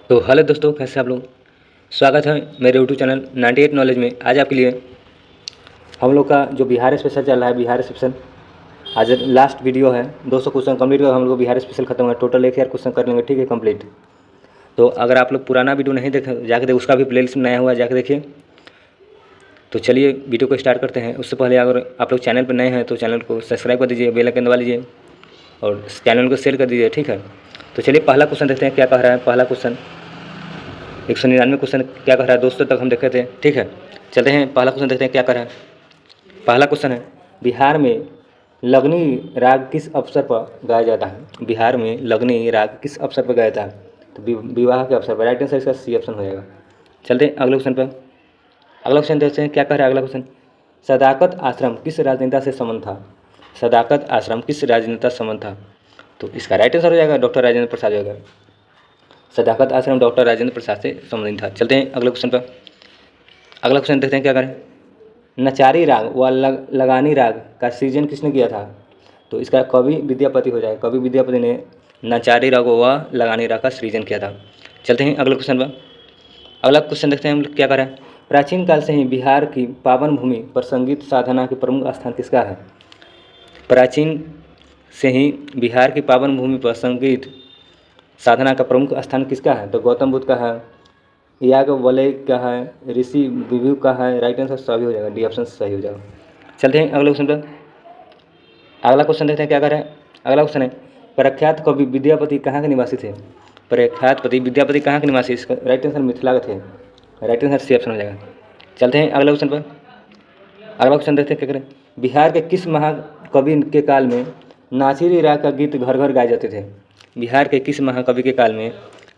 तो हेलो दोस्तों, कैसे आप लोग। स्वागत है मेरे यूट्यूब चैनल 98 नॉलेज में। आज आपके लिए हम लोग का जो बिहार स्पेशल चल रहा है, बिहार स्पेशल आज लास्ट वीडियो है। 200 क्वेश्चन कंप्लीट कर हम लोग बिहार स्पेशल खत्म है। टोटल 1000 क्वेश्चन कर लेंगे, ठीक है, कंप्लीट। तो अगर आप लोग पुराना वीडियो नहीं देखे जाके देख, उसका भी प्लेलिस्ट नया हुआ है, जाके देखिए। तो चलिए वीडियो को स्टार्ट करते हैं। उससे पहले अगर आप लोग चैनल पर नए हैं तो चैनल को सब्सक्राइब कर दीजिए, बेल आइकन दबा लीजिए और चैनल को शेयर कर दीजिए, ठीक है। तो चलिए पहला क्वेश्चन देखते हैं क्या कह रहा है। पहला क्वेश्चन 199 क्वेश्चन क्या कह रहा है, 200 तक हम देखे थे, ठीक है। चलते हैं पहला क्वेश्चन देखते हैं क्या कह रहा है। पहला क्वेश्चन है, बिहार में लगनी राग किस अवसर पर गाया जाता है। बिहार में लगनी राग किस अवसर पर गाया जाता है। तो विवाह के अवसर पर। राइट आंसर इसका सी ऑप्शन हो जाएगा। चलते हैं अगले क्वेश्चन पर। अगला क्वेश्चन देखते हैं क्या कह रहा है। अगला क्वेश्चन, सदाकत आश्रम किस राजनेता से संबंध था। सदाकत आश्रम किस राजनेता से संबंध था। तो इसका राइट आंसर हो जाएगा डॉक्टर राजेंद्र प्रसाद हो जाएगा। सदाकत आश्रम डॉक्टर राजेंद्र प्रसाद से संबंधित था। चलते हैं अगले क्वेश्चन पर। अगला क्वेश्चन देखते हैं क्या करें। नचारी राग व लगानी राग का सृजन किसने किया था। तो इसका कवि विद्यापति हो जाएगा। कवि विद्यापति ने नचारी राग व लगानी राग का सृजन किया था। चलते हैं अगले क्वेश्चन पर। अगला क्वेश्चन देखते हैं हम क्या करें। प्राचीन काल से ही बिहार की पावन भूमि पर संगीत साधना के प्रमुख स्थान किसका है। प्राचीन से ही बिहार की पावन भूमि पर संगीत साधना का प्रमुख स्थान किसका है। तो गौतम बुद्ध का है, याज्ञवल्क्य का है, ऋषि विभु का है। राइट आंसर सही हो जाएगा, डी ऑप्शन सही हो जाएगा। चलते हैं अगले क्वेश्चन पर। अगला क्वेश्चन देखते हैं क्या करें। अगला क्वेश्चन है, प्रख्यात कवि विद्यापति कहाँ के निवासी थे। प्रख्यात कवि विद्यापति कहाँ के निवासी। इसका राइट आंसर मिथिला के थे। राइट आंसर सी ऑप्शन हो जाएगा। चलते हैं अगले क्वेश्चन पर। अगला क्वेश्चन देखते हैं क्या करें। बिहार के किस महाकवि के काल में नाचिरी राग का गीत घर घर गाए जाते थे। बिहार के किस महाकवि के काल में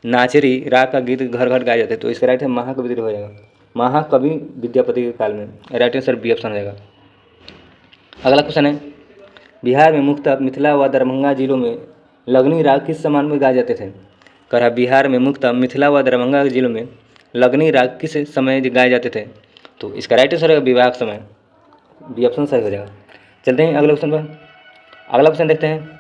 नाचरी राग का गीत घर घर गाए जाते थे। तो इसका राइट है महाकवि हो जाएगा। महाकवि विद्यापति के काल में। राइट आंसर बी ऑप्शन हो जाएगा। अगला क्वेश्चन है, बिहार में मुख्यतः मिथिला व दरभंगा जिलों में लगनी राग किस सम्मान में गाए जाते थे। कह रहा बिहार में मुख्यतः मिथिला व दरभंगा जिलों में लगनी राग किस समय गाए जाते थे। तो इसका राइट आंसर है विवाह समय। बी ऑप्शन सही हो जाएगा। चलते हैं अगले क्वेश्चन पर। अगला क्वेश्चन देखते हैं,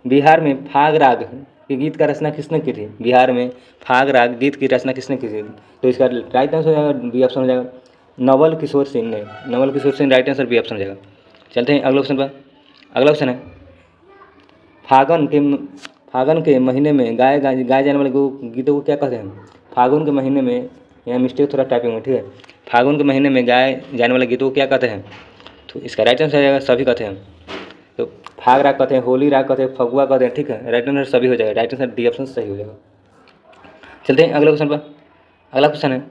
बिहार में फाग राग के गीत का रचना किसने की थी। बिहार में फाग राग गीत की रचना किसने की थी। तो इसका राइट आंसर हो जाएगा बी ऑप्शन हो जाएगा नवल किशोर सिंह ने। Naval Kishore Singh right answer B option हो जाएगा। चलते हैं अगले क्वेश्चन पर। अगला क्वेश्चन है, फागन के महीने में गाए जाने वाले गीतों को क्या कहते हैं। फागुन के महीने में, यहाँ मिस्टेक थोड़ा टाइपिंग में, ठीक है। फागुन के महीने में गाए जाने वाले गीतों को क्या कहते हैं। तो इसका राइट आंसर हो जाएगा सभी कहते हैं। तो फाग राग कहते हैं, होली राग कहते हैं, फगुआ कहते हैं, ठीक है। राइट आंसर सभी हो जाएगा। राइट आंसर डी ऑप्शन सही हो जाएगा। चलते हैं अगले क्वेश्चन पर। अगला क्वेश्चन है,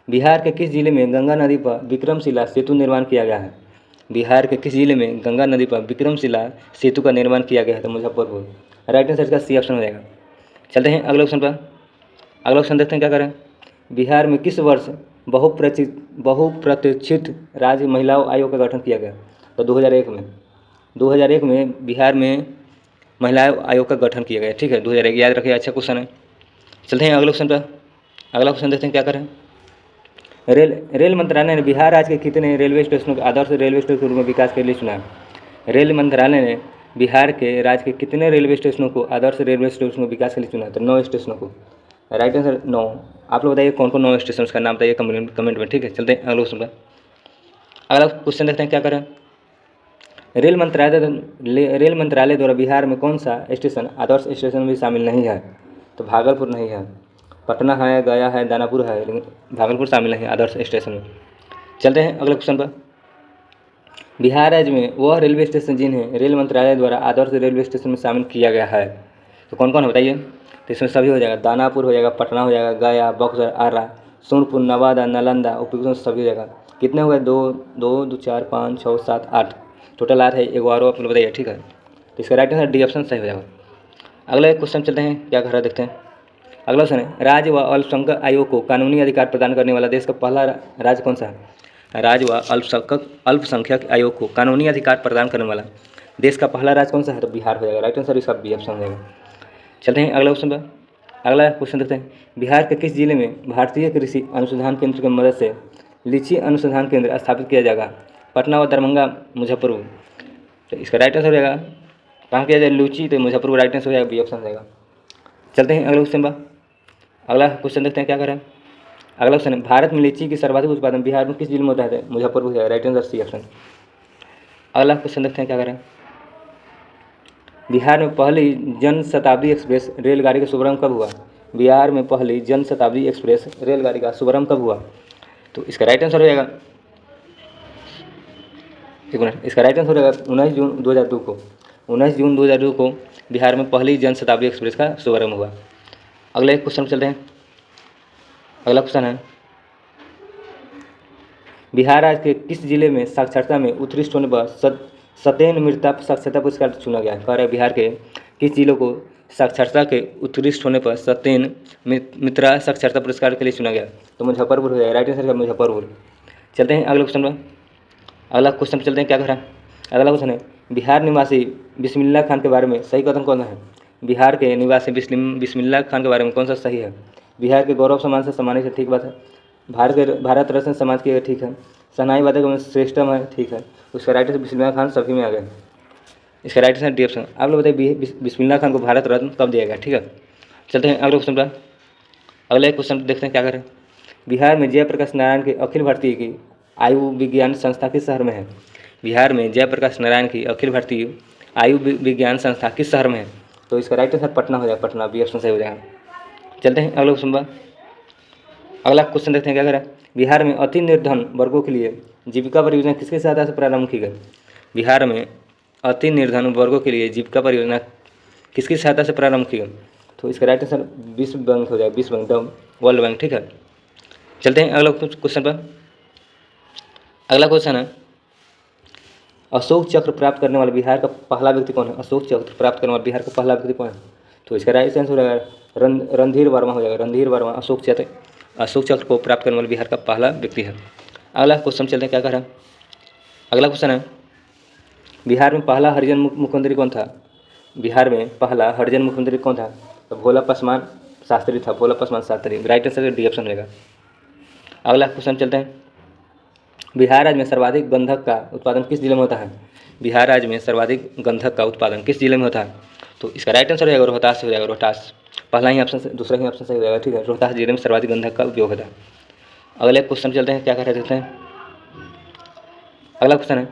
बिहार के किस जिले में गंगा नदी पर विक्रमशिला सेतु निर्माण किया गया है। बिहार के किस जिले में गंगा नदी पर विक्रमशिला सेतु का निर्माण किया गया है। तो मुजफ्फरपुर। राइट आंसर इसका सी ऑप्शन हो जाएगा। चलते हैं अगले क्वेश्चन पर। अगला क्वेश्चन देखते हैं क्या करें। बिहार में किस वर्ष बहुप्रतीक्षित राज्य महिलाओं आयोग का गठन किया गया। तो 2001 में। 2001 में बिहार में महिला आयोग का गठन किया गया, ठीक है। 2001 याद रखिए, अच्छा क्वेश्चन है। चलते हैं अगले क्वेश्चन पर। अगला क्वेश्चन देखते हैं क्या करें। रेल मंत्रालय ने बिहार राज्य के कितने रेलवे स्टेशनों को आदर्श रेलवे स्टेशन के रूप में विकास के लिए चुना है। रेल मंत्रालय ने बिहार के राज्य के कितने रेलवे स्टेशनों को आदर्श रेलवे स्टेशनों विकास के लिए चुना है। तो 9 स्टेशनों को। Right answer 9। आप लोग बताइए कौन कौन 9 स्टेशन का नाम बताइए कमेंट में, ठीक है। चलते हैं अगले क्वेश्चन पर। अगला क्वेश्चन देखते हैं क्या करें। रेल मंत्रालय द्वारा बिहार में कौन सा स्टेशन आदर्श स्टेशन भी शामिल नहीं है। तो भागलपुर नहीं है, पटना है, गया है, दानापुर है, लेकिन भागलपुर शामिल नहीं है आदर्श स्टेशन में। चलते हैं अगले क्वेश्चन पर। बिहार राज्य में वह रेलवे स्टेशन जिन्हें रेल मंत्रालय द्वारा आदर्श रेलवे स्टेशन में शामिल किया गया है। तो कौन कौन है बताइए। तो इसमें सभी हो जाएगा। दानापुर हो जाएगा, पटना हो जाएगा, गया, बक्सर, आरा, सोनपुर, नवादा, नालंदा, उपयुक्त सभी हो जाएगा। कितने हुए। 2 4 5 6 7 8 टोटल 8 है। एक और आप लोग बताइए, ठीक है। तो इसका राइट आंसर डी ऑप्शन सही हो जाएगा। अगले क्वेश्चन चलते हैं क्या कर रहा देखते हैं। अगला क्वेश्चन है, राज्य व अल्पसंख्यक आयोग को कानूनी अधिकार प्रदान करने वाला देश का पहला राज्य कौन सा है। राज्य व अल्पसंख्यक आयोग को कानूनी अधिकार प्रदान करने वाला देश का पहला राज्य कौन सा है। तो बिहार हो जाएगा। राइट आंसर इसका बी ऑप्शन हो जाएगा। चलते हैं अगला क्वेश्चन पर। अगला क्वेश्चन देखते हैं, बिहार के किस जिले में भारतीय कृषि अनुसंधान केंद्र की मदद से लीची अनुसंधान केंद्र स्थापित किया जाएगा। पटना व दरभंगा, मुजफ्फरपुर। तो इसका राइट आंसर हो जाएगा कहाँ किया जाए लीची। तो मुजफ्फरपुर राइट आंसर हो जाएगा, बी ऑप्शन हो जाएगा। चलते हैं अगले क्वेश्चन पर। अगला क्वेश्चन देखते हैं क्या करें। अगला क्वेश्चन है, भारत में लीची की सर्वाधिक उत्पादन बिहार में किस जिले में होता है? मुजफ्फरपुर है, राइट आंसर सी ऑप्शन। अगला क्वेश्चन देखते हैं क्या करें। बिहार में पहली जन शताब्दी एक्सप्रेस रेलगाड़ी का शुभारंभ कब हुआ? बिहार में पहली जन शताब्दी एक्सप्रेस रेलगाड़ी का शुभारंभ कब हुआ? तो इसका राइट आंसर हो जाएगा, एक मिनट, इसका राइट आंसर हो जाएगा 19 जून 2002 को। 19 जून 2002 को बिहार में पहली जन शताब्दी एक्सप्रेस का शुभारंभ हुआ। अगले क्वेश्चन चलते हैं। अगला क्वेश्चन है, बिहार राज्य के किस जिले में साक्षरता में उत्कृष्ट होने पर सत्येन मृता साक्षरता पुरस्कार चुना गया है? कह रहे बिहार के किस जिलों को साक्षरता के उत्कृष्ट होने पर सत्येन मित्रा साक्षरता पुरस्कार के लिए चुना गया? तो मुजफ्फरपुर हो जाएगा, राइट आंसर है मुजफ्फरपुर। चलते हैं अगले क्वेश्चन पर। अगला क्वेश्चन पर चलते हैं क्या कह रहा है। अगला क्वेश्चन है, बिहार निवासी बिस्मिल्लाह खान के बारे में सही कथन कौन है? बिहार के निवासी बिस्मिल्लाह खान के बारे में कौन सा सही है? बिहार के गौरव सम्मान से सम्मानित है, ठीक बात है। भारत रत्न समाज की, ठीक है। शहनाई वादक में श्रेष्ठम है, ठीक है। उसका राइट आंसर बिस्मिल्लाह खान सभी में आ गए। इसका राइट आंसर डी ऑप्शन। आप लोग बताइए बिस्मिल्लाह खान को भारत रत्न कब दिया गया? ठीक है। चलते हैं अगले क्वेश्चन पर। अगले क्वेश्चन देखते हैं क्या करें। बिहार में जयप्रकाश नारायण की अखिल भारतीय की आयु विज्ञान संस्था किस शहर में है? बिहार में जयप्रकाश नारायण की अखिल भारतीय आयु विज्ञान संस्था किस शहर में है? तो इसका राइट आंसर पटना हो जाएगा, पटना, बी ऑप्शन सही हो जाएगा। चलते हैं अगले क्वेश्चन पर। अगला क्वेश्चन देखते हैं क्या करें। बिहार में अति निर्धन वर्गों के लिए जीविका परियोजना किसकी सहायता से प्रारंभ की गई? बिहार में अति निर्धन वर्गों के लिए जीविका परियोजना किसकी सहायता से प्रारंभ की गई? तो इसका राइट आंसर विश्व बैंक हो जाएगा, विश्व बैंक, द वर्ल्ड बैंक, ठीक है। चलते हैं अगला क्वेश्चन पर। अगला क्वेश्चन है, अशोक चक्र प्राप्त करने वाला बिहार का पहला व्यक्ति कौन है? अशोक चक्र प्राप्त करने वाला बिहार का पहला व्यक्ति कौन है? तो इसका राइट आंसर हो जाएगा रणधीर वर्मा हो जाएगा, रणधीर वर्मा अशोक चक्र को प्राप्त करने वाला बिहार का पहला व्यक्ति है। अगला क्वेश्चन चलते हैं क्या कह रहा है। अगला क्वेश्चन है, बिहार में पहला हरिजन मुख्यमंत्री कौन था? बिहार में पहला हरिजन मुख्यमंत्री कौन था? तो भोला पासवान शास्त्री था, Bhola Paswan Shastri, right answer D option रहेगा। अगला क्वेश्चन चलते हैं, बिहार राज्य में सर्वाधिक गंधक का उत्पादन किस जिले में होता है? बिहार राज्य में सर्वाधिक गंधक का उत्पादन किस जिले में होता है? तो इसका राइट आंसर हो जाएगा रोहतास हो जाएगा, रोहतास। पहला ही ऑप्शन से दूसरा ही ऑप्शन सही हो जाएगा, ठीक है। रोहतास जिले में सर्वाधिक गंधक का उपयोग होता है। अगले क्वेश्चन चलते हैं क्या कह रहे देखते हैं। अगला क्वेश्चन है,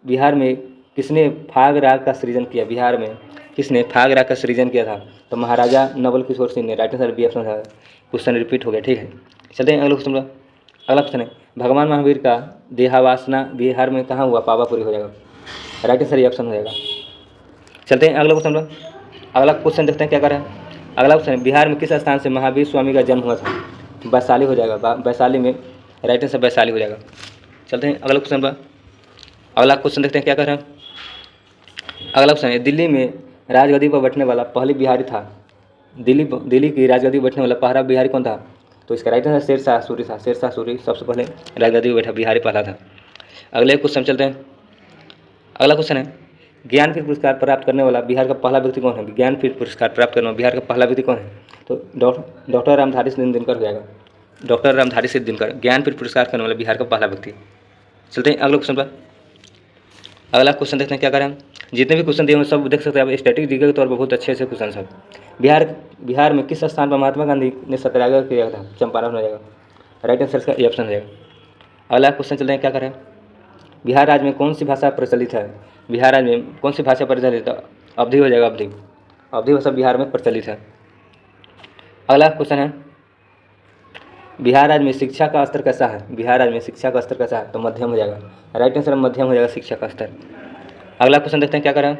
बिहार में किसने फाग राग का सृजन किया? बिहार में किसने फाग राग का सृजन किया था? तो महाराजा नवल किशोर सिंह ने, राइट आंसर बी ऑप्शन है। क्वेश्चन रिपीट हो गया, ठीक है। चलते हैं अगले क्वेश्चन पर। अगला क्वेश्चन है, भगवान महावीर का देहावासना बिहार में कहाँ हुआ? पावापुरी हो जाएगा, राइट आंसर ये ऑप्शन हो जाएगा। चलते हैं अगला क्वेश्चन पर। अगला क्वेश्चन देखते हैं क्या कर रहे हैं। अगला क्वेश्चन है, बिहार में किस स्थान से महावीर स्वामी का जन्म हुआ था? वैशाली हो जाएगा, वैशाली में, राइट आंसर वैशाली हो जाएगा। चलते हैं अगला क्वेश्चन पर। अगला क्वेश्चन देखते हैं क्या कर रहे हैं। अगला क्वेश्चन है, दिल्ली में राजगद्दी पर बैठने वाला पहली बिहारी था। दिल्ली की राजगद्दी पर बैठने वाला पहला बिहारी कौन था? तो इसका राइट आंसर शेरशाह सूरी था, शेरशाह सूरी सबसे पहले राजगद्दी पर बैठा बिहारी पहला था। अगले क्वेश्चन चलते हैं। अगला क्वेश्चन है, ज्ञानपीठ पुरस्कार प्राप्त करने वाला बिहार का पहला व्यक्ति कौन है? ज्ञानपीठ पुरस्कार प्राप्त करने वाला बिहार का पहला व्यक्ति कौन है? तो डॉक्टर रामधारी सिंह दिनकर हो जाएगा, डॉक्टर रामधारी सिंह दिनकर ज्ञानपीठ पुरस्कार करने वाला बिहार का पहला व्यक्ति। चलते हैं अगले क्वेश्चन पर। अगला क्वेश्चन देखते हैं क्या करें। जितने भी क्वेश्चन दिए हैं सब देख सकते हैं आप, स्टैटिक दिखे के तौर पर बहुत अच्छे से क्वेश्चन सब। बिहार में किस स्थान पर महात्मा गांधी ने सत्याग्रह किया था? चंपारण हो जाएगा, राइट आंसर का ये ऑप्शन हो जाएगा। अगला क्वेश्चन चलते हैं क्या करें। बिहार राज्य में कौन सी भाषा प्रचलित है? बिहार राज्य में कौन सी भाषा प्रचलित है? अवधी हो जाएगा, अवधी भाषा बिहार में प्रचलित है। अगला क्वेश्चन है, बिहार राज्य में शिक्षा का स्तर कैसा है? बिहार राज्य में शिक्षा का स्तर कैसा है? तो मध्यम हो जाएगा, राइट आंसर मध्यम हो जाएगा शिक्षा का स्तर। अगला क्वेश्चन देखते हैं क्या करें।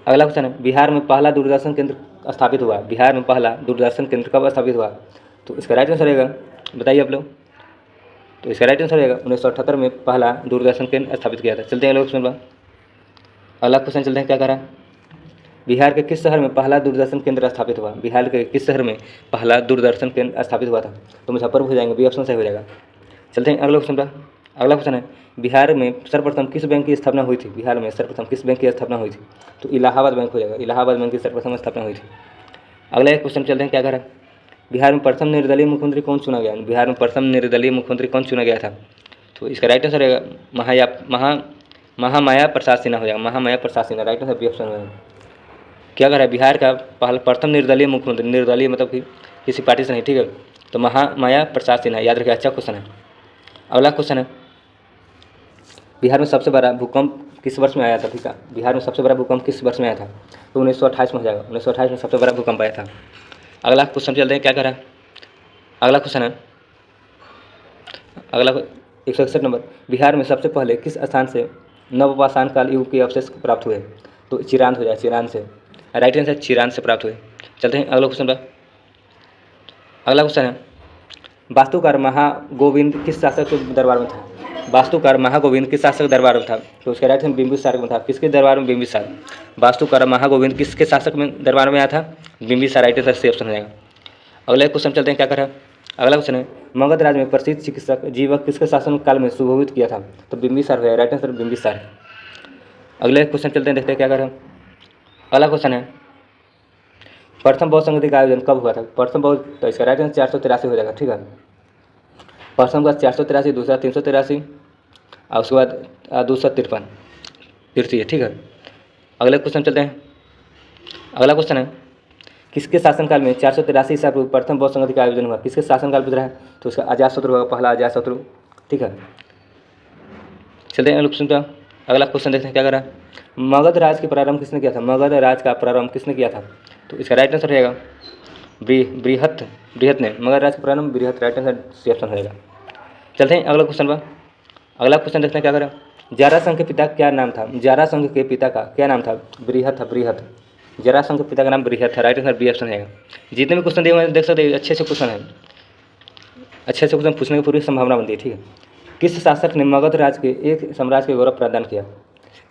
अगला क्वेश्चन है, बिहार में पहला दूरदर्शन केंद्र स्थापित हुआ? बिहार में पहला दूरदर्शन केंद्र कब स्थापित हुआ? तो इसका राइट आंसर रहेगा, बताइए आप लोग। तो इसका राइट आंसर रहेगा 1978 में पहला दूरदर्शन केंद्र स्थापित किया था। चलते हैं अगले क्वेश्चन पर। अगला क्वेश्चन चलते हैं क्या करें। बिहार के किस शहर में पहला दूरदर्शन केंद्र स्थापित हुआ? बिहार के किस शहर में पहला दूरदर्शन केंद्र स्थापित हुआ था? तो मुजफ्फरपुर हो जाएंगे, बी ऑप्शन सही हो जाएगा। चलते हैं अगले क्वेश्चन पर। अगला क्वेश्चन है, बिहार में सर्वप्रथम किस बैंक की स्थापना हुई थी? बिहार में सर्वप्रथम किस बैंक की स्थापना हुई थी? तो इलाहाबाद बैंक हो जाएगा, इलाहाबाद बैंक की सर्वप्रथम स्थापना हुई थी। अगला क्वेश्चन चलते हैं क्या करें। बिहार में प्रथम निर्दलीय मुख्यमंत्री कौन चुना गया? बिहार में प्रथम निर्दलीय मुख्यमंत्री कौन चुना गया था? तो इसका राइट आंसर रहेगा महामाया प्रसाद सिन्हा हो जाएगा, Mahamaya Prasad Sinha, right answer B option में। क्या कर रहा है, बिहार का पहला प्रथम निर्दलीय मुख्यमंत्री, निर्दलीय मतलब कि किसी पार्टी से नहीं, ठीक है। तो महामाया प्रसाद सिन्हा, याद रखिए, अच्छा क्वेश्चन है। अगला क्वेश्चन है, बिहार में सबसे बड़ा भूकंप किस वर्ष में आया था, ठीक है। बिहार में सबसे बड़ा भूकंप किस वर्ष में आया था, तो 1928 में हो जाएगा, 1928 में सबसे बड़ा भूकंप आया था। अगला क्वेश्चन चलते हैं, क्या करा, अगला क्वेश्चन है, अगला 161 नंबर, बिहार में सबसे पहले किस स्थान से नवपाषाण काल युग के अवशेष प्राप्त हुए, तो चिरांद हो जाए, चिरांद से, राइट आंसर चिरांद से प्राप्त हुए। चलते हैं अगला क्वेश्चन पर। अगला क्वेश्चन है, वास्तुकार महागोविंद किस शासक के दरबार में था, वास्तुकार महागोविंद किस शासक के दरबार में था, तो उसका राइट आंसर बिंबिसार में था। किसके दरबार में, बिंबिसार। वास्तुकार महागोविंद किसके शासक में दरबार में आया था, बिंबिसार, राइट आंसर से ऑप्शन हो जाएगा। अगले क्वेश्चन चलते हैं, क्या करा, अगला क्वेश्चन है, मगध राज्य में प्रसिद्ध चिकित्सक जीवक किसके शासन काल में सुशोभित किया था, तो बिंबिसार है, राइट आंसर बिंबिसार। अगले क्वेश्चन चलते हैं, देखते हैं क्या करा। अगला क्वेश्चन है, प्रथम बौद्ध संगति का आयोजन कब हुआ था, प्रथम बौद्ध, तो इसका राइट आंसर 483 हो जाएगा, ठीक है। प्रथम का 483, दूसरा 383 और उसके बाद 253 तृतीय, ठीक है। अगले क्वेश्चन चलते हैं। अगला क्वेश्चन है, किसके शासनकाल में 483 ईसा पूर्व प्रथम बौद्ध संगति का आयोजन हुआ, किसके शासनकाल पूछ रहा है, तो उसका अजातशत्रु होगा, पहला अजातशत्रु, ठीक है। चलते हैं अगले क्वेश्चन पर। अगला क्वेश्चन देखते हैं, क्या करा, मगध राज के प्रारंभ किसने किया था, मगध राज का प्रारंभ किसने किया था, तो इसका राइट आंसर रहेगा बृहत, बृहत ने, मगध राज का प्रारंभ बृहत, राइट आंसर सी ऑप्शन रहेगा। चलते हैं अगला क्वेश्चन पर। अगला क्वेश्चन देखते हैं, क्या करा, जरासंध के पिता का क्या नाम था, जरासंध के पिता का क्या नाम था, बृहत, बृहत, जरासंध के पिता का नाम बृहत है, राइट आंसर बी ऑप्शन रहेगा। जितने भी क्वेश्चन दिए हुए हैं देख सकते हैं, अच्छे से क्वेश्चन है, अच्छे से क्वेश्चन पूछने की पूरी संभावना बनती है, ठीक है। किस शासक ने मगध राज के एक साम्राज्य के गौरव प्रदान किया,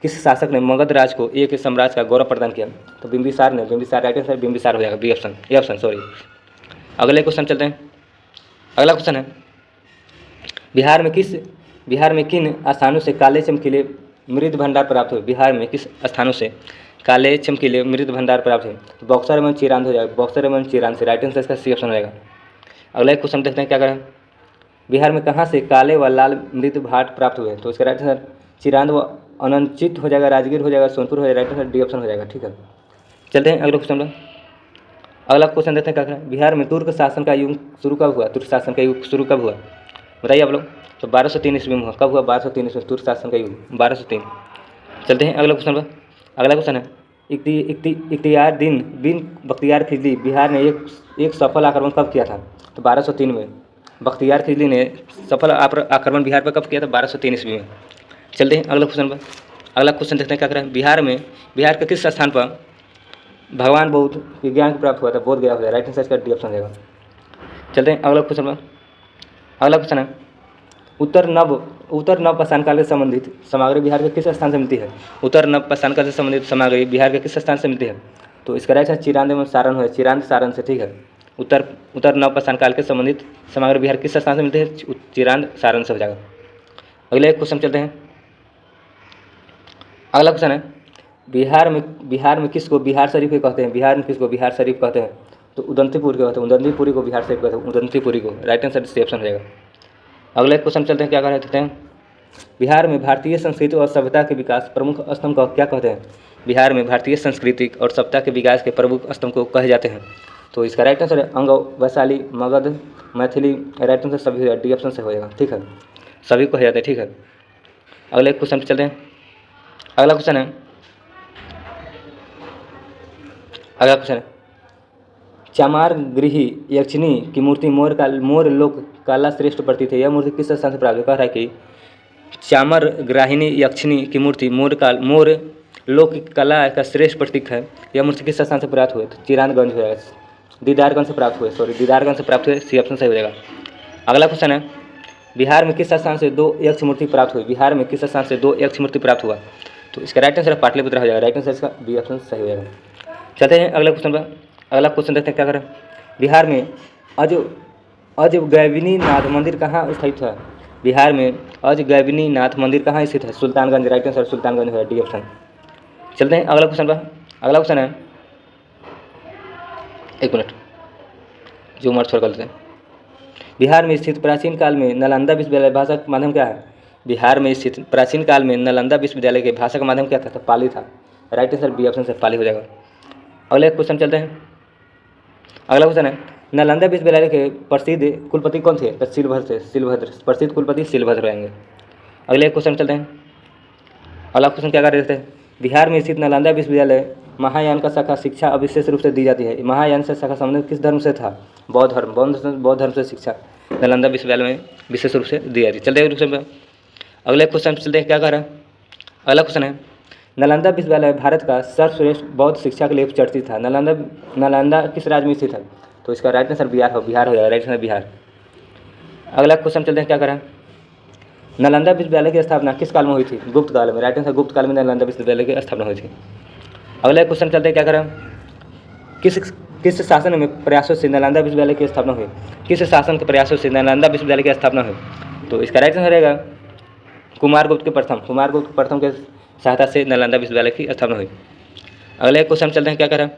किस शासक ने मगध राज को एक साम्राज्य का गौरव प्रदान किया, तो बिंबिसार ने, बिंबिसार, राइट आंसर बिंबिसार हो जाएगा, B option, A option, sorry. अगले क्वेश्चन चलते हैं। अगला क्वेश्चन है, बिहार में किन स्थानों से काले चमकीले मृद भंडार प्राप्त हुए, बिहार में किस स्थानों से काले चमकीले मृद भंडार प्राप्त हुए, तो बक्सर एवं चिरांद हो जाएगा, बक्सर एवं चिरांद से, राइट आंसर इसका सी ऑप्शन रहेगा। अगला एक क्वेश्चन देखते हैं, क्या करें, बिहार में कहाँ से काले व लाल मृद भाट प्राप्त हुए, तो इसका राइट आंसर चिरांद व अनंचित हो जाएगा, राजगीर हो जाएगा, सोनपुर हो जाएगा, राइट आंसर डी ऑप्शन हो जाएगा, ठीक है। चलते हैं अगले क्वेश्चन पर। अगला क्वेश्चन देखते हैं, क्या करें, बिहार में तुर्क शासन का युग शुरू कब हुआ, तुर्क शासन का युग शुरू कब हुआ, बताइए आप लोग, तो 1203 ईस्वी में हुआ, कब हुआ, 1203 ईस्वी, तुर्क शासन का युग 1203। चलते हैं अगला क्वेश्चन पर। अगला क्वेश्चन है, इख्तियार दिन बिन बख्तियार खिजली बिहार ने एक सफल आक्रमण कब किया था, तो 1203 में बख्तियार खिजली ने सफल आक्रमण बिहार पर कब किया था, 1203 ईस्वी में। चलते हैं अगला क्वेश्चन पर। अगला क्वेश्चन देखते हैं, क्या करें, बिहार के किस स्थान पर भगवान बौद्ध विज्ञान को प्राप्त हुआ था, बोध गया हो जाए, राइट आंसर इसका डी ऑप्शन रहेगा। चलते हैं अगला क्वेश्चन पर। अगला क्वेश्चन है, उत्तर नव पाषाण काल से संबंधित सामग्री बिहार के किस स्थान से मिलती है, उत्तर नव पाषाण काल से संबंधित सामग्री बिहार के किस स्थान से मिलती है, तो इसका राइट आंसर चिरांद एवं सारण है, चिरांद सारण से, ठीक है। उत्तर नव पाषाण काल के संबंधित सामग्री बिहार किस स्थान से मिलती है, चिरांद सारण से हो जाएगा। अगले क्वेश्चन चलते हैं। अगला क्वेश्चन है, बिहार में किसको बिहार शरीफ कहते हैं, बिहार में किसको बिहार शरीफ कहते हैं, तो उदंतीपुर को कहते हैं, उदंतीपुरी को बिहार शरीफ कहते हैं, उदंतीपुरी को, राइट आंसर से ऑप्शन रहेगा। अगले क्वेश्चन चलते हैं, क्या कर रहे हैं, बिहार में भारतीय संस्कृति और सभ्यता के विकास प्रमुख स्तंभ को क्या कहते हैं, बिहार में भारतीय संस्कृति और सभ्यता के विकास के प्रमुख स्तंभ को कहे जाते हैं, तो इसका राइट आंसर है अंग, वैशाली, मगध, मैथिली, राइट आंसर सभी डी ऑप्शन से हो जाएगा, ठीक है, सभी कहे जाते हैं, ठीक है। अगले क्वेश्चन पर चलते हैं। अगला क्वेश्चन है, चामार गृही यक्षिणी की मूर्ति मोर लोक कला श्रेष्ठ प्रतीत है, यह मूर्ति किस स्थान से प्राप्त है, कह रहा है कि चामर ग्राहिणी यक्षिणी की मूर्ति मोर लोक कला का श्रेष्ठ प्रतीक है, यह मूर्ति किस स्थान से प्राप्त हुए, तो चिरांदगंज हो जाएगा, दीदारगंज से प्राप्त हुए, दीदारगंज से प्राप्त हुए, सी ऑप्शन सही हो जाएगा। अगला क्वेश्चन है, बिहार में किस स्थान से 2 यक्ष मूर्ति प्राप्त हुई, बिहार में किस स्थान से 2 यक्ष मूर्ति प्राप्त हुआ, तो इसका राइट आंसर पाटलिपुत्र हो जाएगा, राइट आंसर इसका बी ऑप्शन सही हो जाएगा। चलते हैं अगले क्वेश्चन पर। अगला क्वेश्चन देखते हैं, क्या करें, बिहार में अजगैबिनी नाथ मंदिर कहाँ स्थित है, बिहार में अजगैबिनी नाथ मंदिर कहाँ स्थित है, सुल्तानगंज, राइट आंसर सुल्तानगंज है, डी ऑप्शन। चलते हैं अगला क्वेश्चन पर। अगला क्वेश्चन है, एक मिनट जो मार्च कर लेते हैं, बिहार में स्थित प्राचीन काल में नालंदा विश्वविद्यालय भाषा का माध्यम क्या है, बिहार में स्थित प्राचीन काल में नालंदा विश्वविद्यालय के भाषा का माध्यम क्या था, तो पाली था, राइट आंसर बी ऑप्शन से पाली हो जाएगा। अगले क्वेश्चन चलते हैं। अगला क्वेश्चन है, नालंदा विश्वविद्यालय के प्रसिद्ध कुलपति कौन थे? तो सिलभद्र प्रसिद्ध कुलपति सिलभद्र रहेंगे। अगले क्वेश्चन चलते हैं। अगला क्वेश्चन क्या कर रहे थे? बिहार में स्थित नालंदा विश्वविद्यालय महायान का शाखा शिक्षा अब विशेष रूप से दी जाती है। महायान से शाखा संबंधित किस धर्म से था? बौद्ध धर्म। बौद्ध धर्म से शिक्षा नालंदा विश्वविद्यालय में विशेष रूप से दी जाती है। चलते हैं अगले क्वेश्चन चलते हैं, क्या कह रहा है? अगला क्वेश्चन है, नालंदा विश्वविद्यालय भारत का सर्वश्रेष्ठ बौद्ध शिक्षा के लिए चर्चित था। नालंदा किस राज्य में स्थित है? तो इसका राइट आंसर बिहार हो जाएगा, राइट आंसर बिहार। अगला क्वेश्चन चलते हैं, क्या करें? नालंदा विश्वविद्यालय की स्थापना किस काल में हुई थी? गुप्त काल में। राइट आंसर गुप्त काल में नालंदा विश्वविद्यालय की स्थापना हुई थी। अगला क्वेश्चन चलते हैं, क्या करें? किस शासन में प्रयासों से नालंदा विश्वविद्यालय की स्थापना हुई? किस शासन के प्रयासों से नालंदा विश्वविद्यालय की स्थापना हुई? तो इसका राइट आंसर रहेगा कुमारगुप्त के प्रथम के सहायता से नालंदा विश्वविद्यालय की स्थापना हुई। अगले क्वेश्चन चलते हैं, क्या करें?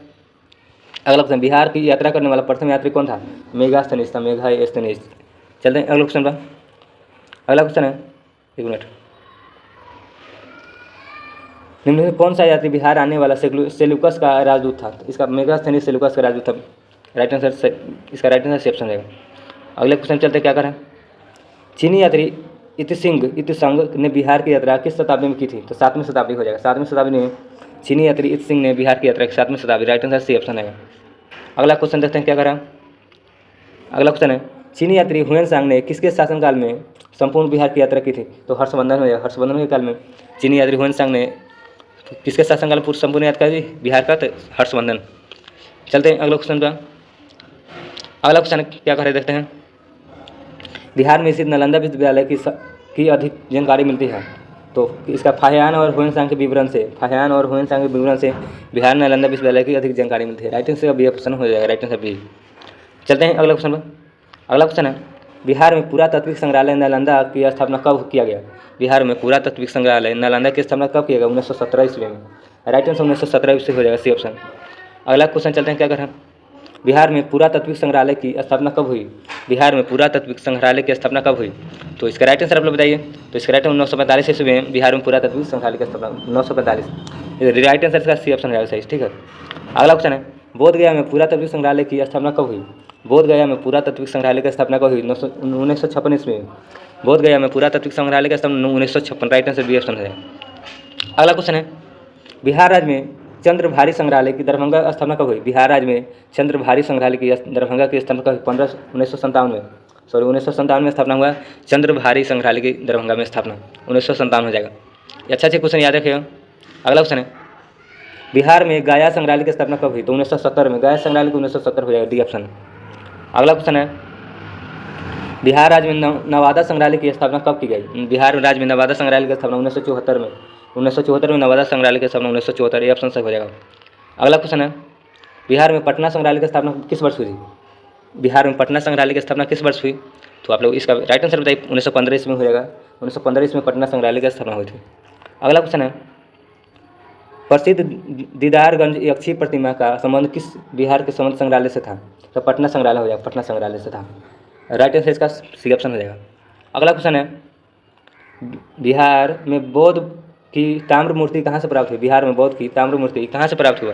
अगला क्वेश्चन, बिहार की यात्रा करने वाला प्रथम यात्री कौन था? मेगास्थनीज था, मेगास्थनीज। चलते हैं अगले क्वेश्चन पर। अगला क्वेश्चन है, एक मिनट, निम्न में कौन सा यात्री बिहार आने वाला सेल्यूकस का राजदूत था? इसका मेगास्थनीज सेल्यूकस का राजदूत था। राइट आंसर इसका राइट आंसर सेप्शन रहेगा। अगले क्वेश्चन चलते हैं, क्या करें? चीनी यात्री इतिसंग ने बिहार की यात्रा किस शताब्दी में की थी? तो 7वीं शताब्दी हो जाएगा। 7वीं शताब्दी में चीनी यात्री इतिसिंह ने बिहार की यात्रा 7वीं शताब्दी। राइट आंसर सी ऑप्शन है। अगला क्वेश्चन देखते हैं, क्या करें? अगला क्वेश्चन है, चीनी यात्री हुएनसांग ने किसके शासनकाल में संपूर्ण बिहार की यात्रा की थी? तो हर्षवर्धन में। हर्षवर्धन के काल में चीनी यात्री हुएनसांग ने किसके शासनकाल में संपूर्ण यात्रा की बिहार का? तो हर्षवर्धन। चलते हैं अगला क्वेश्चन का। अगला क्वेश्चन क्या करें देखते हैं। बिहार में स्थित नालंदा विश्वविद्यालय की अधिक जानकारी मिलती है। तो इसका फाहियान और हुएनसांग के विवरण से बिहार नालंदा विश्वविद्यालय की अधिक जानकारी मिलती है। राइट आंसर बी ऑप्शन हो जाएगा, राइट आंसर बी। चलते हैं अगला क्वेश्चन पर। अगला क्वेश्चन है, बिहार में पुरातात्विक संग्रहालय नालंदा की स्थापना कब किया गया? बिहार में पुरातात्विक संग्रहालय नालंदा की स्थापना कब किया गया? 1917 ईस्वी में। राइट आंसर 1917 ईस्वी हो जाएगा, सी ऑप्शन। अगला क्वेश्चन चलते हैं, क्या करें? बिहार में पुरातात्विक संग्रहालय की स्थापना कब हुई? बिहार में पुरातात्विक संग्रहालय की स्थापना कब हुई? तो इसका राइट आंसर आप लोग बताइए। तो इसका राइट आंसर 1945 ईस्वी में बिहार में पुरातात्विक संग्रहालय की स्थापना 1945। राइट आंसर इसका सी ऑप्शन रहेगा, सही, ठीक है। अगला क्वेश्चन है, बोधगया में पुरातात्विक संग्रहालय की स्थापना कब हुई? बोधगया में पुरातात्विक संग्रहालय की स्थापना कब हुई? 1956 ईस्वी में। बोधगया में पुरातात्विक संग्रहालय की स्थापना 1956। राइट आंसर बी ऑप्शन है। अगला क्वेश्चन है, बिहार राज्य में चंद्रभारी संग्रहालय की दरभंगा स्थापना कब हुई? बिहार राज्य में चंद्रभारी संग्रहालय की दरभंगा की स्थापना कब? 1957 में स्थापना हुआ चंद्रभारी संग्रहालय की दरभंगा में स्थापना 1957 हो जाएगा। अच्छा क्वेश्चन याद रखिएगा। अगला क्वेश्चन है, बिहार में गया संग्रहालय की स्थापना कब हुई? तो 1970 में। गया संग्रहालय की 1970 हो जाएगा, डी ऑप्शन। अगला क्वेश्चन है, बिहार राज्य में नवादा संग्रहालय की स्थापना कब की गई? बिहार राज्य में नवादा संग्रहालय की स्थापना 1974 में। 1974 में नवादा संग्रहालय की स्थापना 1974, ये ऑप्शन सही हो जाएगा। अगला क्वेश्चन है, बिहार में पटना संग्रहालय की स्थापना किस वर्ष हुई थी? बिहार में पटना संग्रहालय की स्थापना किस वर्ष हुई? तो आप लोग इसका राइट आंसर बताइए। 1915 ईस्वी में हो जाएगा। 1915 ईस्वी में पटना संग्रहालय की स्थापना हुई थी। अगला क्वेश्चन है, प्रसिद्ध दीदारगंज यक्षी प्रतिमा का संबंध किस बिहार के समुद्र संग्रहालय से था? तो पटना संग्रहालय हो जाएगा, पटना संग्रहालय से था। राइट आंसर इसका सी ऑप्शन हो जाएगा। अगला क्वेश्चन है, बिहार में बौद्ध की ताम्र मूर्ति कहाँ से प्राप्त हुई? बिहार में बौद्ध की ताम्र मूर्ति कहाँ से प्राप्त हुआ?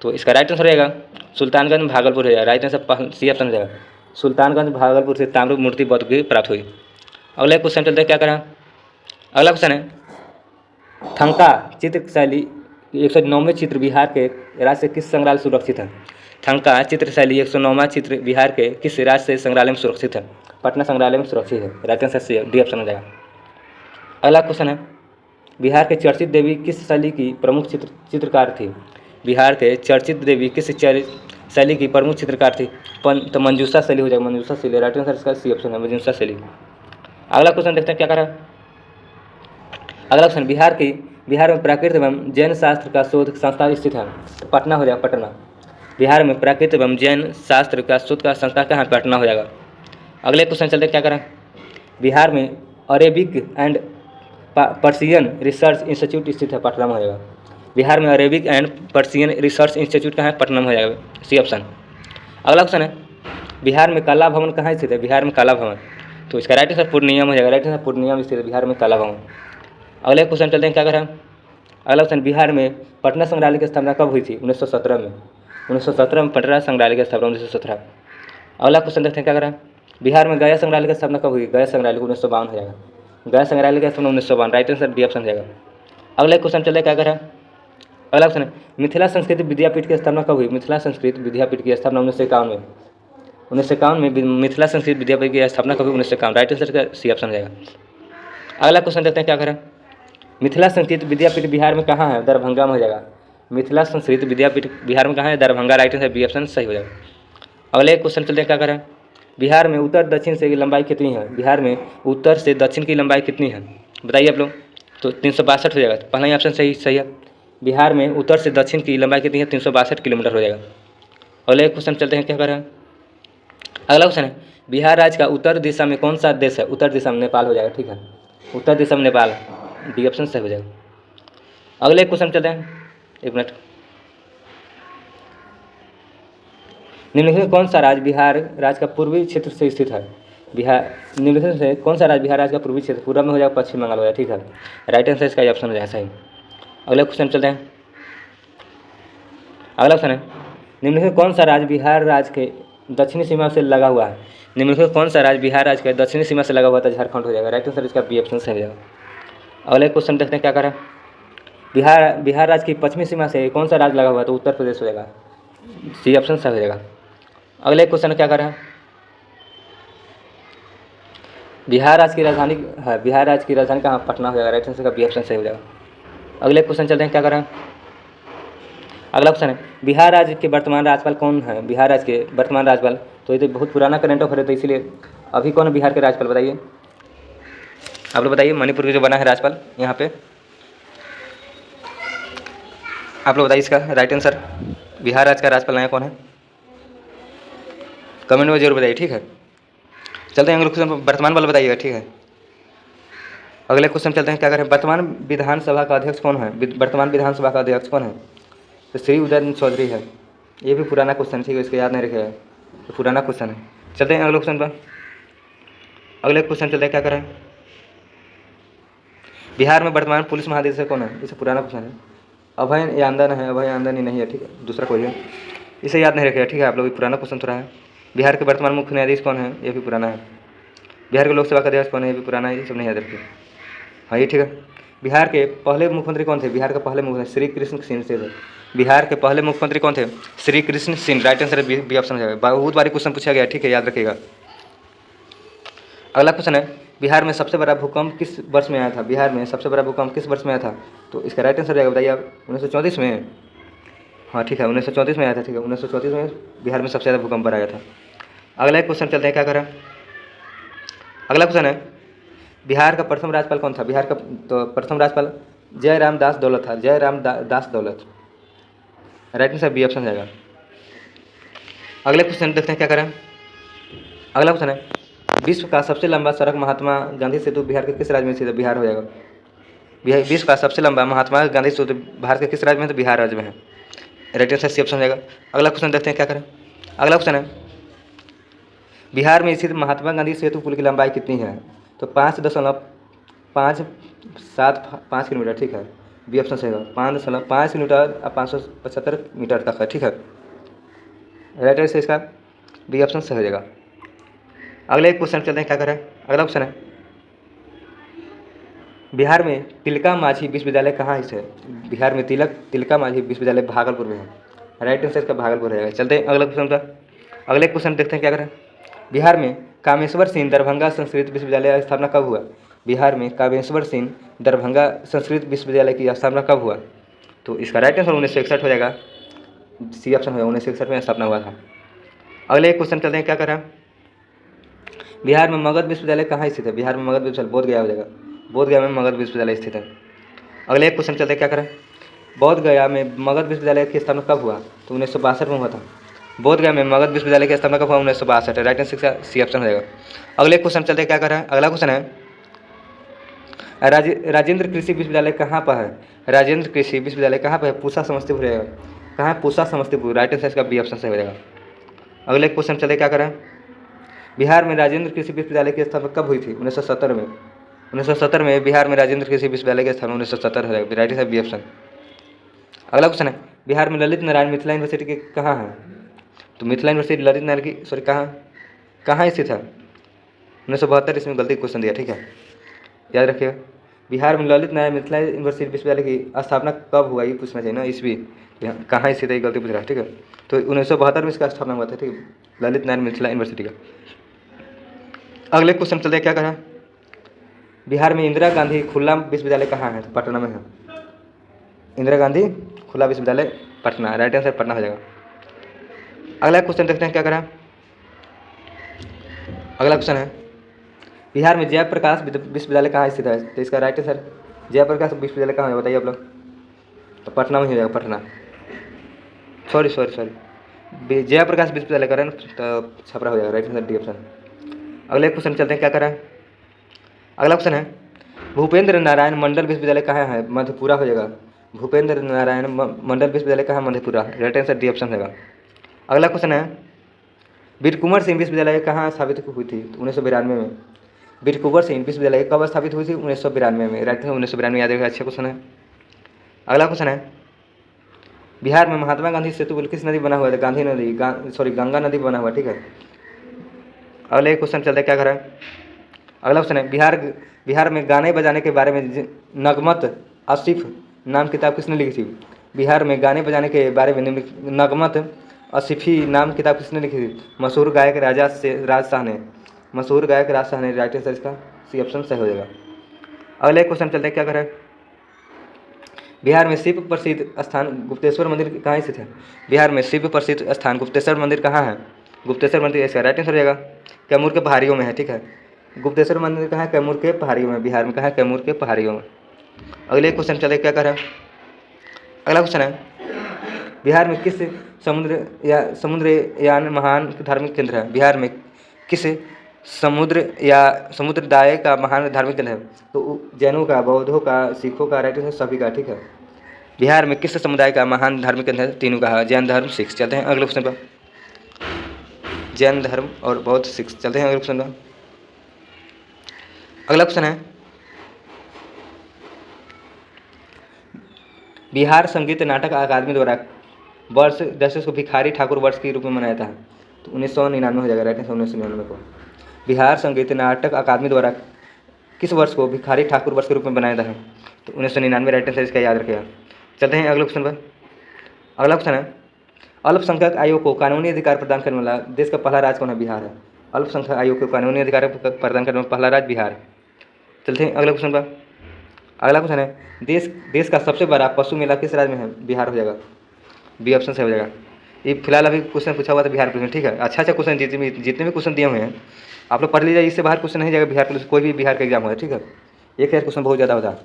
तो इसका राइट आंसर रहेगा सुल्तानगंज भागलपुर हो जाएगा। राइट आंसर सी ऑप्शन हो जाएगा। सुल्तानगंज भागलपुर से ताम्र मूर्ति बौद्ध की प्राप्त हुई। अगले क्वेश्चन चलते हैं, क्या करें? अगला क्वेश्चन है, थंका चित्र शैली 109वें चित्र बिहार के राज्य से किस संग्रहालय सुरक्षित है? थंका चित्र शैली 109वां चित्र बिहार के किस राज्य से संग्रहालय में सुरक्षित है? पटना संग्रहालय में सुरक्षित है। Right answer C D option हो जाएगा। अगला क्वेश्चन है, बिहार के चर्चित देवी किस शैली की प्रमुख चित्रकार थी? बिहार के चर्चित देवी किस शैली की प्रमुख चित्रकार थी? तो मंजूषा शैली हो जाएगा, मंजूषा शैली। राइट आंसर इसका सी ऑप्शन है, मंजूषा शैली। अगला क्वेश्चन देखते हैं, क्या करें? अगला क्वेश्चन, बिहार में प्राकृत एवं जैन शास्त्र का शोध संस्था स्थित है? तो पटना हो जाएगा, पटना। बिहार में प्राकृत एवं जैन शास्त्र का शोध का संस्था कहाँ? पटना हो जाएगा। अगले क्वेश्चन चलते हैं, क्या करें? बिहार में Arabic and Persian research institute स्थित है? पटना में हो जाएगा। बिहार में Arabic and Persian research institute कहाँ है? पटना में हो जाएगा, सी ऑप्शन। अगला क्वेश्चन है, बिहार में कला भवन कहाँ स्थित है? बिहार में कला भवन। तो इसका राइट आंसर पूर्णिया में हो जाएगा। राइट आंसर पूर्णिया में स्थित है बिहार में कला भवन। अगले क्वेश्चन चलते हैं, क्या करें? अगला क्वेश्चन, बिहार में पटना संग्रहालय की स्थापना कब हुई थी? 1917 में। 1917 में पटना संग्रहालय की स्थापना 1917। अगला क्वेश्चन देखते हैं क्या करें। बिहार में गया संग्रहालय की स्थापना कब हुई? गया संग्रहालय 1952 हो जाएगा। गया संग्रहालय की स्थापना 1952, राइट आंसर डी ऑप्शन जाएगा। अगला क्वेश्चन चले क्या करें। अगला क्वेश्चन है मिथिला संस्कृत विद्यापीठ की स्थापना कब हुई? मिथिला संस्कृत विद्यापीठ की स्थापना 1951 में। 1951 में मिथिला संस्कृत विद्यापीठ की स्थापना कब हुई? 1951, राइट आंसर का सी ऑप्शन जाएगा। अगला क्वेश्चन देखते हैं क्या करें। मिथिला संस्कृत विद्यापीठ बिहार में कहाँ है? दरभंगा में हो जाएगा। मिथिला संस्कृत विद्यापीठ बिहार में कहाँ है? Darbhanga, right answer B option सही हो जाएगा। अगले क्वेश्चन चलते हैं क्या करें। बिहार में उत्तर दक्षिण से लंबाई कितनी है? बिहार में उत्तर से दक्षिण की लंबाई कितनी है बताइए आप लोग। तो 362 हो जाएगा। पहला ही ऑप्शन सही है। बिहार में उत्तर से दक्षिण की लंबाई कितनी है? 362 किलोमीटर हो जाएगा। अगले क्वेश्चन चलते हैं क्या करें। अगला क्वेश्चन है बिहार राज्य का उत्तर दिशा में कौन सा देश है? उत्तर दिशा में नेपाल हो जाएगा, ठीक है। उत्तर दिशा में नेपाल, डी ऑप्शन सही हो जाएगा। अगले क्वेश्चन चलते हैं, एक मिनट। निम्नलिखित में कौन सा राज्य बिहार राज्य का पूर्वी क्षेत्र से स्थित है? निम्नलिखित से कौन सा राज्य बिहार राज्य का पूर्वी क्षेत्र, पूर्व में हो जाएगा, पश्चिम बंगाल हो जाएगा, ठीक है। राइट आंसर इसका ऑप्शन हो जाएगा सही। अगले क्वेश्चन चलते हैं। अगला क्वेश्चन है निम्नलिखित कौन सा राज्य बिहार राज्य के दक्षिणी सीमा से लगा हुआ है? निम्नलिखित कौन सा राज्य बिहार राज्य के दक्षिणी सीमा से लगा हुआ था? झारखंड हो जाएगा, राइट आंसर इसका बी ऑप्शन सही हो जाएगा। अगले क्वेश्चन देखते हैं क्या करें। बिहार राज्य की पश्चिमी सीमा से कौन सा राज्य लगा हुआ है? तो उत्तर प्रदेश हो जाएगा, सी ऑप्शन सही हो जाएगा। अगले क्वेश्चन क्या करें। बिहार राज्य की राजधानी है, बिहार राज्य की राजधानी कहाँ? पटना हो जाएगा, राइट आंसर का बी ऑप्शन सही हो जाएगा। अगले क्वेश्चन चलते हैं क्या करें। अगला क्वेश्चन है बिहार राज्य के वर्तमान राज्यपाल कौन है? बिहार राज्य के वर्तमान राज्यपाल, तो ये तो बहुत पुराना करंट अफेयर है, तो इसीलिए अभी कौन है बिहार के राज्यपाल बताइए आप लोग बताइए। मणिपुर के जो बना है राज्यपाल यहाँ पे, आप लोग बताइए इसका राइट आंसर। बिहार राज्य का राज्यपाल नया कौन है? कमेंट में जरूर बताइए, ठीक है। चलते हैं अगले क्वेश्चन, वर्तमान वाला बताइएगा, ठीक है। अगले क्वेश्चन चलते हैं क्या करें। वर्तमान विधानसभा का अध्यक्ष कौन है? वर्तमान विधानसभा का अध्यक्ष कौन है? तो श्री उदयन चौधरी है। ये भी पुराना क्वेश्चन, ठीक है, इसको याद नहीं रखिएगा, तो पुराना क्वेश्चन है। चलते हैं अगले क्वेश्चन पर। अगले क्वेश्चन चलते हैं क्या करें। बिहार में वर्तमान पुलिस महानिदेशक कौन है? इसे पुराना क्वेश्चन है। अभय आनंदन है, अभय आनंदन ही नहीं है, ठीक है, दूसरा कोई है, इसे याद नहीं रखिएगा, ठीक है। आप लोग पुराना क्वेश्चन थोड़ा है। बिहार के वर्तमान मुख्य न्यायाधीश कौन है? ये भी पुराना है। बिहार के लोकसभा का अध्यक्ष कौन है? ये भी पुराना है, ये सब नहीं याद रखिए, हाँ ये ठीक है। बिहार के पहले मुख्यमंत्री कौन थे? बिहार के पहले मुख्यमंत्री श्री कृष्ण सिंह थे। बिहार के पहले मुख्यमंत्री कौन थे? Shri Krishna Singh, right answer B option है। बहुत बारी क्वेश्चन पूछा गया, ठीक है, याद रखिएगा। अगला क्वेश्चन है बिहार में सबसे बड़ा भूकंप किस वर्ष में आया था? बिहार में सबसे बड़ा भूकंप किस वर्ष में आया था? तो इसका राइट आंसर जाएगा, बताइए आप। 1934 में, हाँ ठीक है, 1934 में आया था, ठीक है। 1934 में बिहार में सबसे ज़्यादा भूकंप आया था। अगला क्वेश्चन चलते हैं क्या करें। अगला क्वेश्चन है बिहार का प्रथम राज्यपाल कौन था? बिहार का तो प्रथम राज्यपाल जयराम दास दौलत था, जयराम दास दौलत, राइट आंसर बी ऑप्शन जाएगा। अगले क्वेश्चन देखते हैं क्या करें। अगला क्वेश्चन है विश्व का सबसे लंबा सड़क महात्मा गांधी सेतु बिहार के किस राज्य में स्थित है? बिहार हो जाएगा। विश्व का सबसे लंबा महात्मा गांधी सेतु भारत के किस राज्य में है? तो बिहार राज्य में है, राइट आंसर सी ऑप्शन जाएगा। अगला क्वेश्चन देखते हैं क्या करें। अगला क्वेश्चन है बिहार में स्थित महात्मा गांधी सेतु पुल की लंबाई कितनी है? तो 5.575 किलोमीटर, ठीक है, बी ऑप्शन सही होगा। 5.5 किलोमीटर 575 मीटर तक है, ठीक है, राइट आंसर इसका बी ऑप्शन सही हो जाएगा। अगले क्वेश्चन चलते हैं क्या करें। अगला क्वेश्चन है बिहार में तिलका माझी विश्वविद्यालय कहाँ है? बिहार में तिलका माझी विश्वविद्यालय भागलपुर में है, राइट आंसर इसका भागलपुर रहेगा। चलते हैं अगले क्वेश्चन पर। अगले क्वेश्चन देखते हैं क्या करें। बिहार में कामेश्वर सिंह दरभंगा संस्कृत विश्वविद्यालय की स्थापना कब हुआ? बिहार में कामेश्वर सिंह दरभंगा संस्कृत विश्वविद्यालय की स्थापना कब हुआ? तो इसका राइट आंसर 1961 हो जाएगा, सी ऑप्शन होगा, 1961 में स्थापना हुआ था। अगले क्वेश्चन चलते हैं क्या करें। बिहार में मगध विश्वविद्यालय कहाँ स्थित है? बिहार में मगध विश्वविद्यालय बोधगया हो जाएगा, बोधगया में मगध विश्वविद्यालय स्थित है। अगले क्वेश्चन चलते हैं क्या करें। बोधगया में मगध विश्वविद्यालय की स्थापना कब हुआ? तो 1962 में हुआ था। बोधगया में मगध विश्वविद्यालय की स्थापना कब हुआ? 1962, राइट आंसर का सी ऑप्शन हो जाएगा। अगले क्वेश्चन चलते हैं क्या करें। अगला क्वेश्चन है राजेंद्र कृषि विश्वविद्यालय कहाँ पर है? राजेंद्र कृषि विश्वविद्यालय कहाँ पर है? पूसा समस्तीपुर है, कहाँ है? पूसा समस्तीपुर, राइट आंसर का बी ऑप्शन सही हो जाएगा। अगले क्वेश्चन चलते क्या करें। बिहार में राजेंद्र कृषि विश्वविद्यालय की स्थापना कब हुई थी? 1970 में। 1970 में बिहार में राजेंद्र कृषि विश्वविद्यालय की स्थापना 1970 है, राइट आंसर बी ऑप्शन। अगला क्वेश्चन है, बिहार में ललित नारायण मिथिला यूनिवर्सिटी के कहाँ है? तो मिथिला यूनिवर्सिटी ललित नारायण की सॉरी कहाँ स्थित है? 1972 इसमें गलती क्वेश्चन दिया, ठीक है, याद रखिएगा। बिहार में ललित नारायण मिथिला यूनिवर्सिटी विश्वविद्यालय की स्थापना कब हुआ, ये पूछना चाहिए ना, ईस्वी कहाँ स्थित है, गलती पूछ रहा है, ठीक है। तो 1972 में इसका स्थापना हुआ था, ठीक है, ललित नारायण मिथिला यूनिवर्सिटी का। अगले क्वेश्चन चलते हैं, क्या कहा, बिहार में इंदिरा गांधी खुला विश्वविद्यालय कहाँ है? तो पटना में है। इंदिरा गांधी खुला विश्वविद्यालय पटना, राइट आंसर पटना हो जाएगा। अगला क्वेश्चन देखते हैं, क्या करा। अगला क्वेश्चन है, बिहार में जयप्रकाश विश्वविद्यालय कहाँ स्थित है? तो इसका राइट आंसर जयप्रकाश विश्वविद्यालय कहाँ है बताइए आप लोग? तो पटना में ही हो जाएगा, पटना। सॉरी जयप्रकाश विश्वविद्यालय करें तो छपरा हो जाएगा, राइट आंसर डी ऑप्शन। अगले क्वेश्चन चलते हैं, क्या करें। अगला क्वेश्चन है, भूपेंद्र नारायण मंडल विश्वविद्यालय कहाँ है? मधेपुरा हो जाएगा। भूपेंद्र नारायण मंडल विश्वविद्यालय कहाँ? Madhepura, right answer D option होगा। अगला क्वेश्चन है, वीर कुंवर सिंह विश्वविद्यालय कहाँ स्थापित हुई थी? 1992 में। वीर कुंवर सिंह विश्वविद्यालय कब स्थापित हुई थी? 1992 में, राइट आंसर 1992 याद रखिएगा, अच्छा क्वेश्चन है। अगला क्वेश्चन है, बिहार में महात्मा गांधी सेतु पुल किस नदी बना हुआ है? गांधी नदी गंगा नदी बना हुआ, ठीक है। अगले क्वेश्चन चलते हैं, क्या करें। अगला क्वेश्चन है, बिहार में गाने बजाने के बारे में नगमत आसिफ नाम किताब किसने लिखी थी? बिहार में गाने बजाने के बारे में नगमत आसिफी नाम किताब किसने लिखी थी? मशहूर गायक राज शाह ने। मशहूर गायक राज शाह ने, राइट आंसर इसका सी ऑप्शन सही हो जाएगा। अगले क्वेश्चन चलते हैं, क्या करें। बिहार में शिव प्रसिद्ध स्थान गुप्तेश्वर मंदिर कहाँ स्थित है? बिहार में शिव प्रसिद्ध स्थान गुप्तेश्वर मंदिर कहाँ है? गुप्तेश्वर मंदिर इसका राइट आंसर हो जाएगा कैमूर के पहाड़ियों में है, ठीक है। गुप्तेश्वर मंदिर कहाँ है? कैमूर के पहाड़ियों में, बिहार में कहाँ है? कैमूर के पहाड़ियों में। अगले क्वेश्चन चले, क्या करें। अगला क्वेश्चन है, बिहार में किस समुद्रयान महान धार्मिक केंद्र है? बिहार में किस समुद्रदाय का महान धार्मिक केंद्र है? तो जैनों का, बौद्धों का, सिखों का, राइट आंसर सभी का, ठीक है। बिहार में किस समुदाय का महान धार्मिक केंद्र है? तीनों का, जैन धर्म, सिख। चलते हैं अगले क्वेश्चन पर, जैन धर्म और बौद्ध, सिख। चलते हैं अगले क्वेश्चन पर। अगला क्वेश्चन है, बिहार संगीत नाटक अकादमी द्वारा वर्ष 10 को भिखारी ठाकुर वर्ष के रूप में मनाया था। तो 1999 हो जाएगा, राइट आंसर 1999 को। बिहार संगीत नाटक अकादमी द्वारा किस वर्ष को भिखारी ठाकुर वर्ष के रूप में बनाया था? तो 1999, राइट आंसर इसका याद रखिएगा। चलते हैं अगले क्वेश्चन पर। अगला क्वेश्चन है, अल्पसंख्यक आयोग को कानूनी अधिकार प्रदान करने वाला देश का पहला राज्य कौन है? बिहार है। अल्पसंख्यक आयोग को कानूनी अधिकार प्रदान करने वाला पहला राज्य बिहार। चलते हैं अगले क्वेश्चन पर। अगला क्वेश्चन है, देश का सबसे बड़ा पशु मेला किस राज्य में है? बिहार हो जाएगा, बी ऑप्शन से हो जाएगा। ये फिलहाल अभी क्वेश्चन पूछा हुआ था बिहार पुलिस में, ठीक है। अच्छा क्वेश्चन जितने भी क्वेश्चन दिए हुए हैं आप लोग पढ़ लीजिए, इससे बाहर क्वेश्चन नहीं जाएगा बिहार पुलिस, कोई भी बिहार का एग्जाम हो, ठीक है। 1000 क्वेश्चन बहुत ज़्यादा होता है।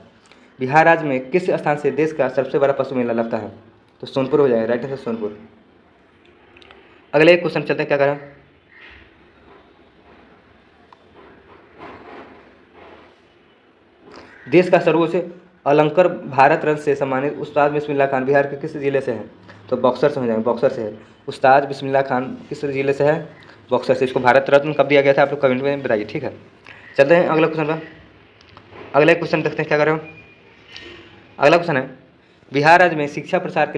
बिहार राज्य में किस स्थान से देश का सबसे बड़ा पशु मेला लगता है? तो सोनपुर हो जाएगा, राइट आंसर सोनपुर। अगले एक क्वेश्चन चलते हैं, क्या करें। देश का सर्वोच्च अलंकर भारत रत्न से सम्मानित उस्ताद बिस्मिल्लाह खान बिहार के किस जिले से हैं? तो बक्सर से हो जाएंगे, बक्सर से है। उस्ताद बिस्मिल्लाह खान किस जिले से है? बक्सर से। इसको भारत रत्न कब दिया गया था आप लोग कमेंट में बताइए, ठीक है। चलते हैं अगले क्वेश्चन पर। अगले क्वेश्चन देखते हैं, क्या करें। अगला क्वेश्चन है, बिहार राज्य में शिक्षा प्रसार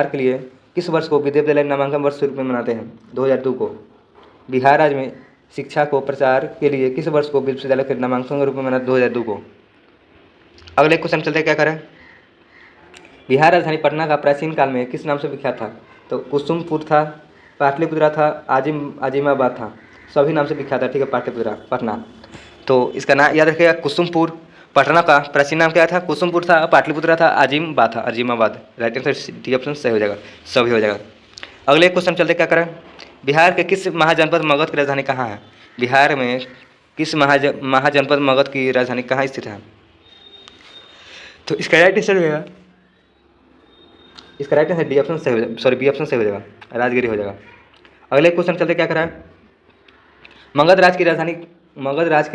के लिए किस वर्ष को विद्यालय नामांकन वर्ष के रूप में मनाते हैं? 2002 को। बिहार राज्य में शिक्षा को प्रचार के लिए किस वर्ष को विश्वविद्यालय के नामांकन के रूप में मनाते? 2002 को। अगले क्वेश्चन चलते हैं, क्या करें। बिहार राजधानी पटना का प्राचीन काल में किस नाम से विख्यात था? तो कुसुमपुर था, पाटलिपुत्रा था, आजिमाबाद था। सभी नाम से विख्यात था, ठीक है। पाटलिपुत्रा, पटना। तो इसका नाम याद रखिएगा, कुसुमपुर। पटना का प्राचीन नाम क्या था? कुसुमपुर था, पाटलिपुत्रा था, Azimabad. Right answer D option सही हो जाएगा, सभी हो जाएगा। अगले क्वेश्चन चलते, क्या करें। बिहार के किस महाजनपद मगध की राजधानी कहाँ है? बिहार में किस महाजनपद मगध की राजधानी कहाँ स्थित है? तो इसका राइट आंसर होगा, इसका राइट आंसर डी ऑप्शन सही हो जाएगा, सॉरी बी ऑप्शन सही हो जाएगा, राजगिरी हो जाएगा। अगले क्वेश्चन चलते, क्या करें। मगध राज की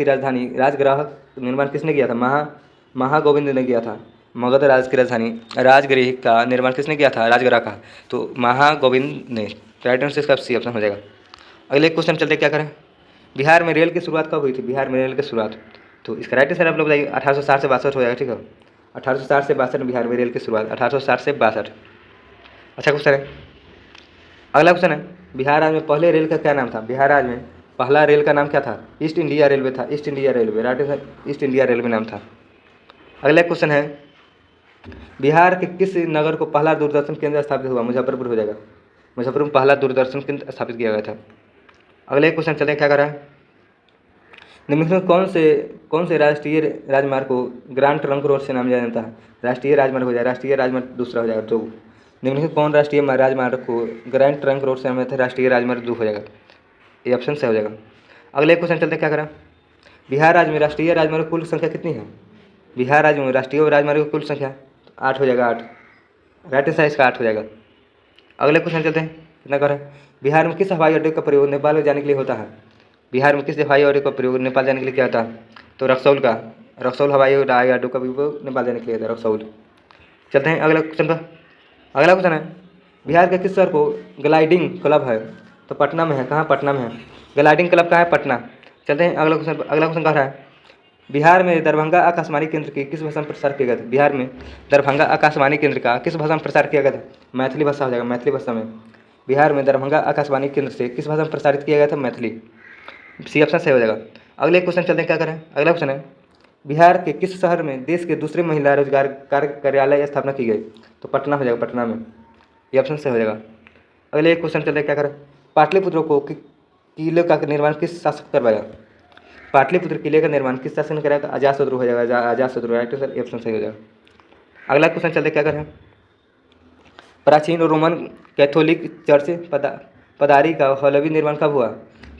राजधानी राजगृह निर्माण किसने किया था? महागोविंद ने किया था। मगध राज की राजधानी राजगृह का निर्माण किसने किया था? राजगृह का, तो महागोविंद ने। राइट आंसर इसका सी ऑप्शन हो जाएगा। अगले क्वेश्चन चलते, क्या करें। बिहार में रेल की शुरुआत कब हुई थी? बिहार में रेल की शुरुआत, तो इसका राइट आंसर आप लोग बताइए। 1860 से 62 हो जाएगा, ठीक है। 1860 से 62 में बिहार में रेल की शुरुआत, 1860 से 62। अच्छा क्वेश्चन है। अगला क्वेश्चन है, बिहार राज्य में पहले रेल का क्या नाम था? बिहार राज्य में पहला रेल का नाम क्या था? ईस्ट इंडिया रेलवे था, east India railway, right answer east India railway नाम था। अगला क्वेश्चन है, बिहार के किस नगर को पहला दूरदर्शन केंद्र स्थापित हुआ? मुजफ्फरपुर हो जाएगा, मुजफ्फरपुर में पहला दूरदर्शन केंद्र स्थापित किया गया था। अगले क्वेश्चन चलते हैं, क्या करा है, निम्नलिखित में कौन से राष्ट्रीय राजमार्ग को ग्रांड ट्रंक रोड से नाम दिया जाता है? राष्ट्रीय राजमार्ग हो जाएगा, राष्ट्रीय राजमार्ग दूसरा हो जाएगा। तो निम्नलिखित कौन राष्ट्रीय राजमार्ग को ग्रैंड ट्रंक रोड से नाम दिया था? राष्ट्रीय राजमार्ग 2 हो जाएगा, ये ऑप्शन से हो जाएगा। अगले क्वेश्चन चलते हैं, क्या करा, बिहार राज्य में राष्ट्रीय राजमार्ग की कुल संख्या कितनी है? बिहार राज्य में राष्ट्रीय राजमार्ग की कुल संख्या 8 हो जाएगा, 8, राइट आंसर इसका 8 हो जाएगा। अगले क्वेश्चन चलते हैं, कितना कर है, बिहार में किस हवाई अड्डे का प्रयोग नेपाल में जाने के लिए होता है? बिहार में किस हवाई अड्डे का प्रयोग नेपाल जाने के लिए क्या होता है? तो रक्सौल हवाई अड्डे का भी उपयोग नेपाल जाने के लिए होता है, रक्सौल। चलते हैं अगला क्वेश्चन पर। अगला क्वेश्चन है, बिहार के किस शहर को ग्लाइडिंग क्लब है? तो पटना में है, कहाँ? पटना में है, ग्लाइडिंग क्लब कहाँ है? पटना। चलते हैं अगला क्वेश्चन। अगला क्वेश्चन कह रहा है, बिहार में दरभंगा आकाशवाणी केंद्र की किस भाषा में प्रसार किया गया था? बिहार में दरभंगा आकाशवाणी केंद्र का किस भाषा में प्रसार किया गया था? मैथिली भाषा हो जाएगा, मैथिली भाषा में। बिहार में दरभंगा आकाशवाणी केंद्र से किस भाषा में प्रसारित किया गया था? मैथिली, सी ऑप्शन सही हो जाएगा। अगले क्वेश्चन चलते हैं, क्या करें। अगला क्वेश्चन है, बिहार के किस शहर में देश के दूसरे महिला रोजगार कार्यालय स्थापना की गई? तो पटना हो जाएगा, पटना में, ये ऑप्शन सही हो जाएगा। अगले क्वेश्चन चलते हैं, क्या करें, पाटलिपुत्र को किले का निर्माण किस शासक करवाया? पाटलिपुत्र किले का निर्माण किस शासक ने कराया? तो अजातशत्रु हो जाएगा, अजातशत्रु, राइट सर, ये ऑप्शन सही हो जाएगा। अगला क्वेश्चन चलते क्या करें, प्राचीन रोमन कैथोलिक चर्च पदारी का हवेली निर्माण कब हुआ?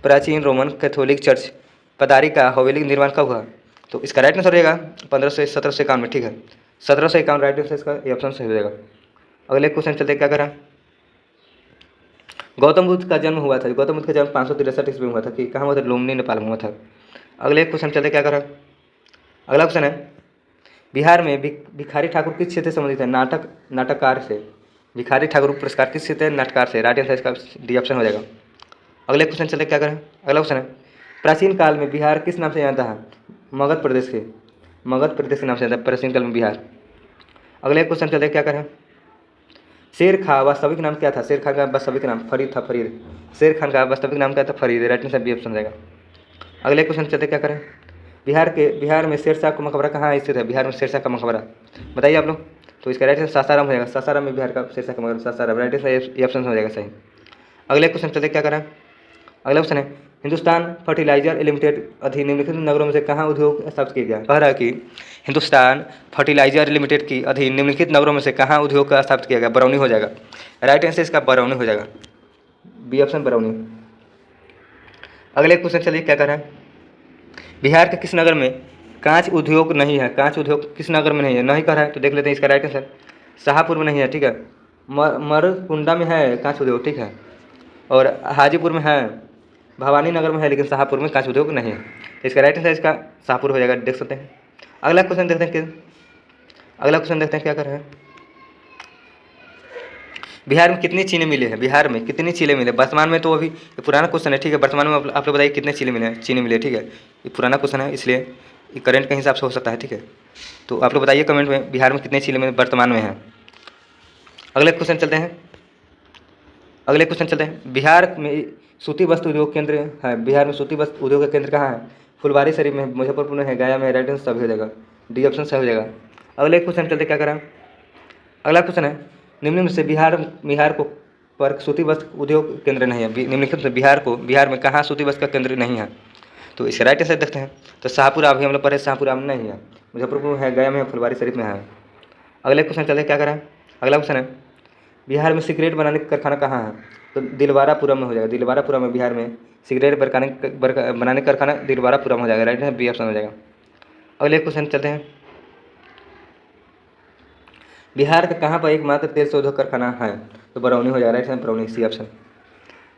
प्राचीन रोमन कैथोलिक चर्च पदारी का हवेली निर्माण कब हुआ? तो इसका राइट आंसर रहेगा 1751 में, ठीक है, 1751 राइट आंसर इसका, ये ऑप्शन सही हो जाएगा। अगले क्वेश्चन चलते क्या करें, गौतम बुद्ध का जन्म हुआ था, गौतम बुद्ध का जन्म 563 ईस्वी में हुआ था, कि कहाँ हुआ था? लुम्बिनी, नेपाल में हुआ था। अगले क्वेश्चन चलते क्या करें। अगला क्वेश्चन है, बिहार में भिखारी ठाकुर किस क्षेत्र से संबंधित है? नाटककार से। भिखारी ठाकुर पुरस्कार किस क्षेत्र है? नाटककार से, राइट आंसर इसका डी ऑप्शन हो जाएगा। अगले क्वेश्चन चलते क्या करें। अगला क्वेश्चन है, प्राचीन काल में बिहार किस नाम से जानता है? मगध प्रदेश के नाम से जानता है प्राचीन काल में बिहार। अगले क्वेश्चन चलते क्या करें, शेर खां वास्तविक नाम क्या था? शेर खान का वास्तविक नाम फरीद था, फरीद। शेर खान का वास्तविक नाम क्या था? Farid, right answer B option रहेगा। अगले क्वेश्चन चलते क्या करें, बिहार में शेरशाह का मकबरा कहाँ स्थित है? बिहार में शेरशाह का मकबरा बताइए आप लोग। तो इसका राइट आंसर सासाराम हो जाएगा, सासाराम में बिहार का शेरशाह का मकबरा, सासाराम, राइट आंसर ये ऑप्शन हो जाएगा सही। अगले क्वेश्चन चलते क्या करें। अगला क्वेश्चन है, हिंदुस्तान फर्टिलाइजर लिमिटेड अधीन निम्नलिखित नगरों में से कहाँ उद्योग स्थापित किया गया? कह रहा है कि हिंदुस्तान फर्टिलाइजर लिमिटेड की अधीन निम्नलिखित नगरों में से कहाँ उद्योग का स्थापित किया गया? बरौनी हो जाएगा, राइट आंसर इसका बरौनी हो जाएगा, बी ऑप्शन बरौनी। अगले क्वेश्चन चलिए क्या कर रहे हैं, बिहार के किस नगर में कांच उद्योग नहीं है? कांच उद्योग किस नगर में नहीं है? नहीं कर रहा है, तो देख लेते हैं इसका राइट आंसर, शाहपुर में नहीं है, ठीक है, मरकुंडा में है कांच उद्योग, ठीक है, और हाजीपुर में है, भवानी नगर में है, लेकिन शाहपुर में कांच उद्योग नहीं है। तो इसका राइट आंसर इसका शाहपुर हो जाएगा, देख सकते हैं। अगला क्वेश्चन देखते हैं क्या कर रहे हैं, बिहार में कितनी चीनी मिले हैं? बिहार में कितनी चीनी मिले वर्तमान में? तो अभी ये पुराना क्वेश्चन है, ठीक है, वर्तमान में आप लोग बताइए कितने चीनी मिले, ठीक है, ये पुराना क्वेश्चन है इसलिए ये करंट के हिसाब से हो सकता है, ठीक है, तो आप लोग बताइए कमेंट में बिहार में कितने चीनी मिले वर्तमान में हैं। अगले क्वेश्चन चलते हैं, बिहार में सूती वस्त्र उद्योग केंद्र है, बिहार में सूती वस्त्र उद्योग का केंद्र कहाँ है? फुलवारी शरीफ में, मुजफ्फरपुर में है, गया में है, राइट आंसर सभी हो जाएगा, डी ऑप्शन सही हो जाएगा। अगले क्वेश्चन चलते क्या करें। अगला क्वेश्चन है, निम्न में से बिहार को पर सूती वस्त्र उद्योग केंद्र नहीं है, निम्नलिखित में बिहार में कहाँ सूती वस्त्र का केंद्र नहीं है? तो इसका राइट आंसर देखते हैं, तो शाहपुरा अभी हम लोग पढ़े, शाहपुरा में नहीं है, मुजफ्फरपुर में है, गया में है, फुलवारी शरीफ में है। अगले क्वेश्चन चलते क्या करें। अगला क्वेश्चन है, बिहार में सिगरेट बनाने का कारखाना कहाँ है? तो दिलवारापुरम में हो जाएगा, दिलवारापुरम में बिहार में सिगरेट बनाने का कारखाना दिलवारापुरम हो जाएगा, राइट है, बी ऑप्शन हो जाएगा। अगले क्वेश्चन चलते हैं, बिहार का कहाँ पर एकमात्र तेल शोधक कारखाना है? तो बरौनी हो जाएगा, राइट है, बरौनी, सी ऑप्शन।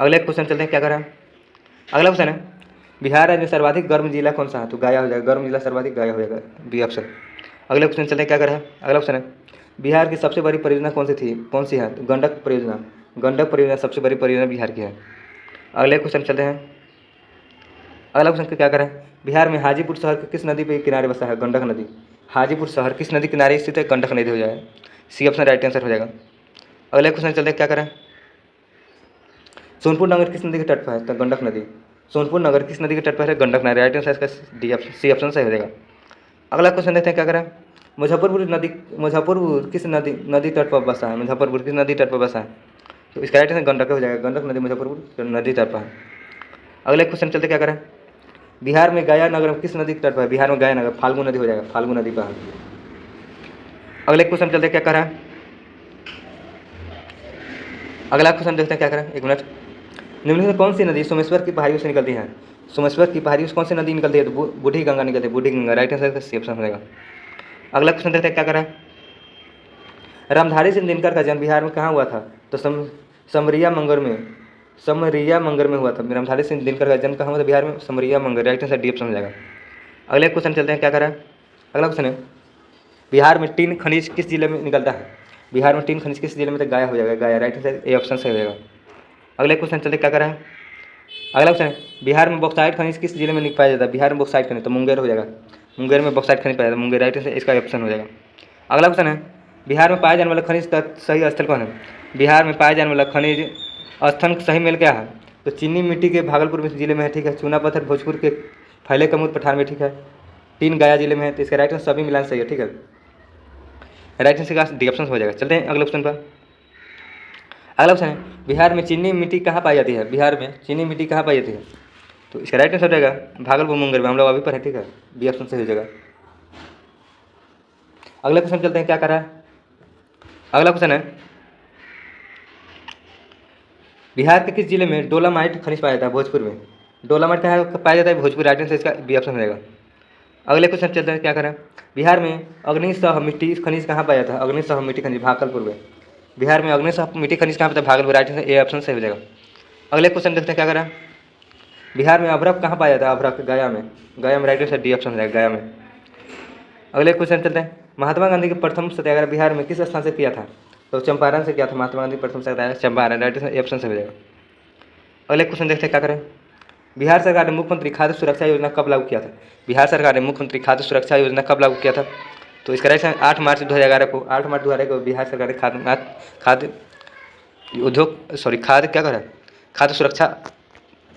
अगले क्वेश्चन चलते हैं क्या करें। अगला क्वेश्चन है, बिहार राज्य में सर्वाधिक गर्म जिला कौन सा है? तो गया हो जाएगा, गर्म जिला सर्वाधिक गया हो जाएगा, बी ऑप्शन। अगले क्वेश्चन चलते हैं क्या करें। अगला क्वेश्चन है, बिहार की सबसे बड़ी परियोजना कौन सी है? तो गंडक परियोजना सबसे बड़ी परियोजना बिहार की है। अगले क्वेश्चन चलते हैं, अगला क्वेश्चन क्या करें, बिहार में हाजीपुर शहर के किस नदी के किनारे बसा है? गंडक नदी। हाजीपुर शहर किस नदी किनारे स्थित है? गंडक नदी हो जाएगा, सी ऑप्शन राइट आंसर हो जाएगा। अगले क्वेश्चन चलते हैं, क्या करें? सोनपुर नगर किस नदी के तट पर है? तो गंडक नदी। सोनपुर नगर किस नदी के तट पर है? गंडक नदी। राइट आंसर इसका डी ऑप्शन, सी ऑप्शन सही हो जाएगा। अगला क्वेश्चन देखते हैं, क्या करें? मुजफ्फरपुर किस नदी तट पर बसा है? मुजफ्फरपुर किस नदी तट पर बसा है? तो इसका राइट आंसर गंडक हो जाएगा। गंडक नदी मुजफ्फरपुर नदी तट पर है। अगले क्वेश्चन चलते क्या करें? बिहार में गया नगर किस नदी के तट पर है? बिहार में गया नगर फाल्गु नदी हो जाएगा, फाल्गु नदी पर है। अगले क्वेश्चन चलते क्या करें? अगला क्वेश्चन देखते हैं, क्या करें? एक मिनट। निम्न में कौन सी नदी सोमेश्वर की पहाड़ियों से निकलती है? सोमेश्वर की पहाड़ियों से कौन सी नदी निकलती है? तो बूढ़ी गंगा निकलती है, Burhi Ganga. Right answer C option हो जाएगा। अगला क्वेश्चन देखते हैं, क्या करें? रामधारी सिंह दिनकर का जन्म बिहार में कहाँ हुआ था? तो समरिया मंगर में हुआ था। रामधारी सिंह दिनकर का जन्म कहाँ हुआ था? बिहार में समरिया मंगर। राइट आंसर डी ऑप्शन हो जाएगा। अगले क्वेश्चन चलते हैं, क्या करें? अगला क्वेश्चन है, बिहार में टीन खनिज किस जिले में निकलता है? बिहार में टीन खनिज किस जिले में? तो गया हो जाएगा, गया। राइट आंसर ए ऑप्शन सही हो जाएगा। अगले क्वेश्चन चलते क्या करें? अगला क्वेश्चन है, बिहार में बॉक्साइट खनिज किस जिले में पाया जाता है? बिहार में बॉक्साइट खनिज तो मुंगेर हो जाएगा, मुंगेर में बॉक्साइट खनिज पाया जाता है, मुंगेर। राइट आंसर इसका ऑप्शन हो जाएगा। अगला क्वेश्चन है, बिहार में पाए जाने वाला खनिज का सही स्थल कौन है? बिहार में पाए जाने वाला खनिज स्थल सही मेल क्या है? तो चीनी मिट्टी के भागलपुर जिले में है, ठीक है। चूना पत्थर भोजपुर के फैले कमूद पठार में, ठीक है। तीन गया जिले में है, तो इसका राइट आंसर सभी मिलान सही है, ठीक है। राइट आंसर का डी ऑप्शन हो जाएगा। चलते हैं अगले ऑप्शन पर। अगला ऑप्शन है, बिहार में चीनी मिट्टी कहाँ पाई जाती है? बिहार में चीनी मिट्टी कहाँ पाई जाती है? तो इसका राइट आंसर हो जाएगा भागलपुर मुंगेर में। हम लोग अभी पर है, ठीक है। बी ऑप्शन सही हो जाएगा। अगला क्वेश्चन चलते हैं, क्या कर रहा है? अगला क्वेश्चन है, बिहार के किस जिले में डोलामाइट खनिज पाया जाता है? भोजपुर में। डोलामाइट कहाँ पाया जाता है? भोजपुर। राइट आंसर इसका बी ऑप्शन हो जाएगा। अगले क्वेश्चन चलते हैं, क्या करें? बिहार में अग्निसह मिट्टी खनिज कहाँ पाया जाता है? अग्निसह मिट्टी खनिज भागलपुर में। बिहार में अग्निसह मिट्टी खनिज कहाँ पाया जाता है? Bhagalpur. Right answer A option सही हो जाएगा। अगले क्वेश्चन देखते हैं, क्या करें? बिहार में अभ्रक कहाँ पाया जाता है? अभ्रक गया में, गया में। राइट आंसर डी ऑप्शन हो जाएगा, गया में। अगले क्वेश्चन चलते हैं, महात्मा गांधी के प्रथम सत्याग्रह बिहार में किस स्थान से किया था? तो चंपारण से किया था महात्मा गांधी प्रथम सत्याग्रह, Champaran. Right answer A option से हो जाएगा। अगले क्वेश्चन देखते हैं, क्या करें? बिहार सरकार ने मुख्यमंत्री खाद्य सुरक्षा योजना कब लागू किया था? बिहार सरकार ने मुख्यमंत्री खाद्य सुरक्षा योजना कब लागू किया था? तो इसका राइट आंसर 8 मार्च 2011 को, 8 मार्च 2011 को बिहार सरकार ने खाद्य सुरक्षा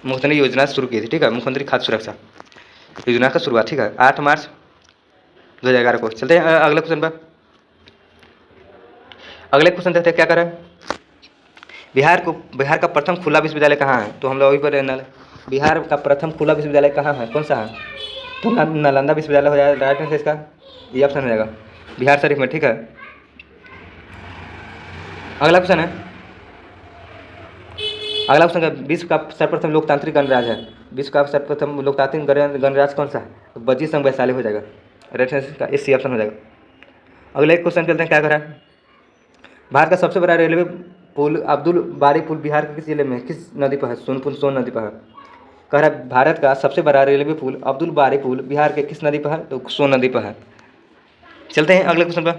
मुख्यमंत्री योजना शुरू की थी, ठीक है। मुख्यमंत्री खाद्य सुरक्षा योजना का शुरुआत, ठीक है, 8 मार्च 2011 को। चलते हैं अगले क्वेश्चन पर। अगले क्वेश्चन देखते हैं, क्या करें? बिहार का प्रथम खुला विश्वविद्यालय कहाँ है? तो हम लोग अभी पर बिहार का प्रथम खुला विश्वविद्यालय कहाँ है, कौन सा है? तो नालंदा विश्वविद्यालय हो जाएगा। राइट आंसर इसका ये ऑप्शन हो जाएगा, बिहार शरीफ में, ठीक है। अगला क्वेश्चन है, अगला क्वेश्चन है, विश्व का सर्वप्रथम लोकतांत्रिक गणराज्य है। विश्व का सर्वप्रथम लोकतांत्रिक गणराज्य कौन सा है? तो बद्री संघ वैशाली हो जाएगा। राइट आंसर इसका सी ऑप्शन हो जाएगा। अगले क्वेश्चन चलते हैं, क्या करें? भारत का सबसे बड़ा रेलवे पुल अब्दुल बारी पुल बिहार के किस जिले में, किस नदी पर है? सोन नदी पर है। कह रहा है भारत का सबसे बड़ा रेलवे पुल अब्दुल बारी पुल बिहार के किस नदी पर है? तो सोन नदी पर है। चलते हैं अगले क्वेश्चन पर।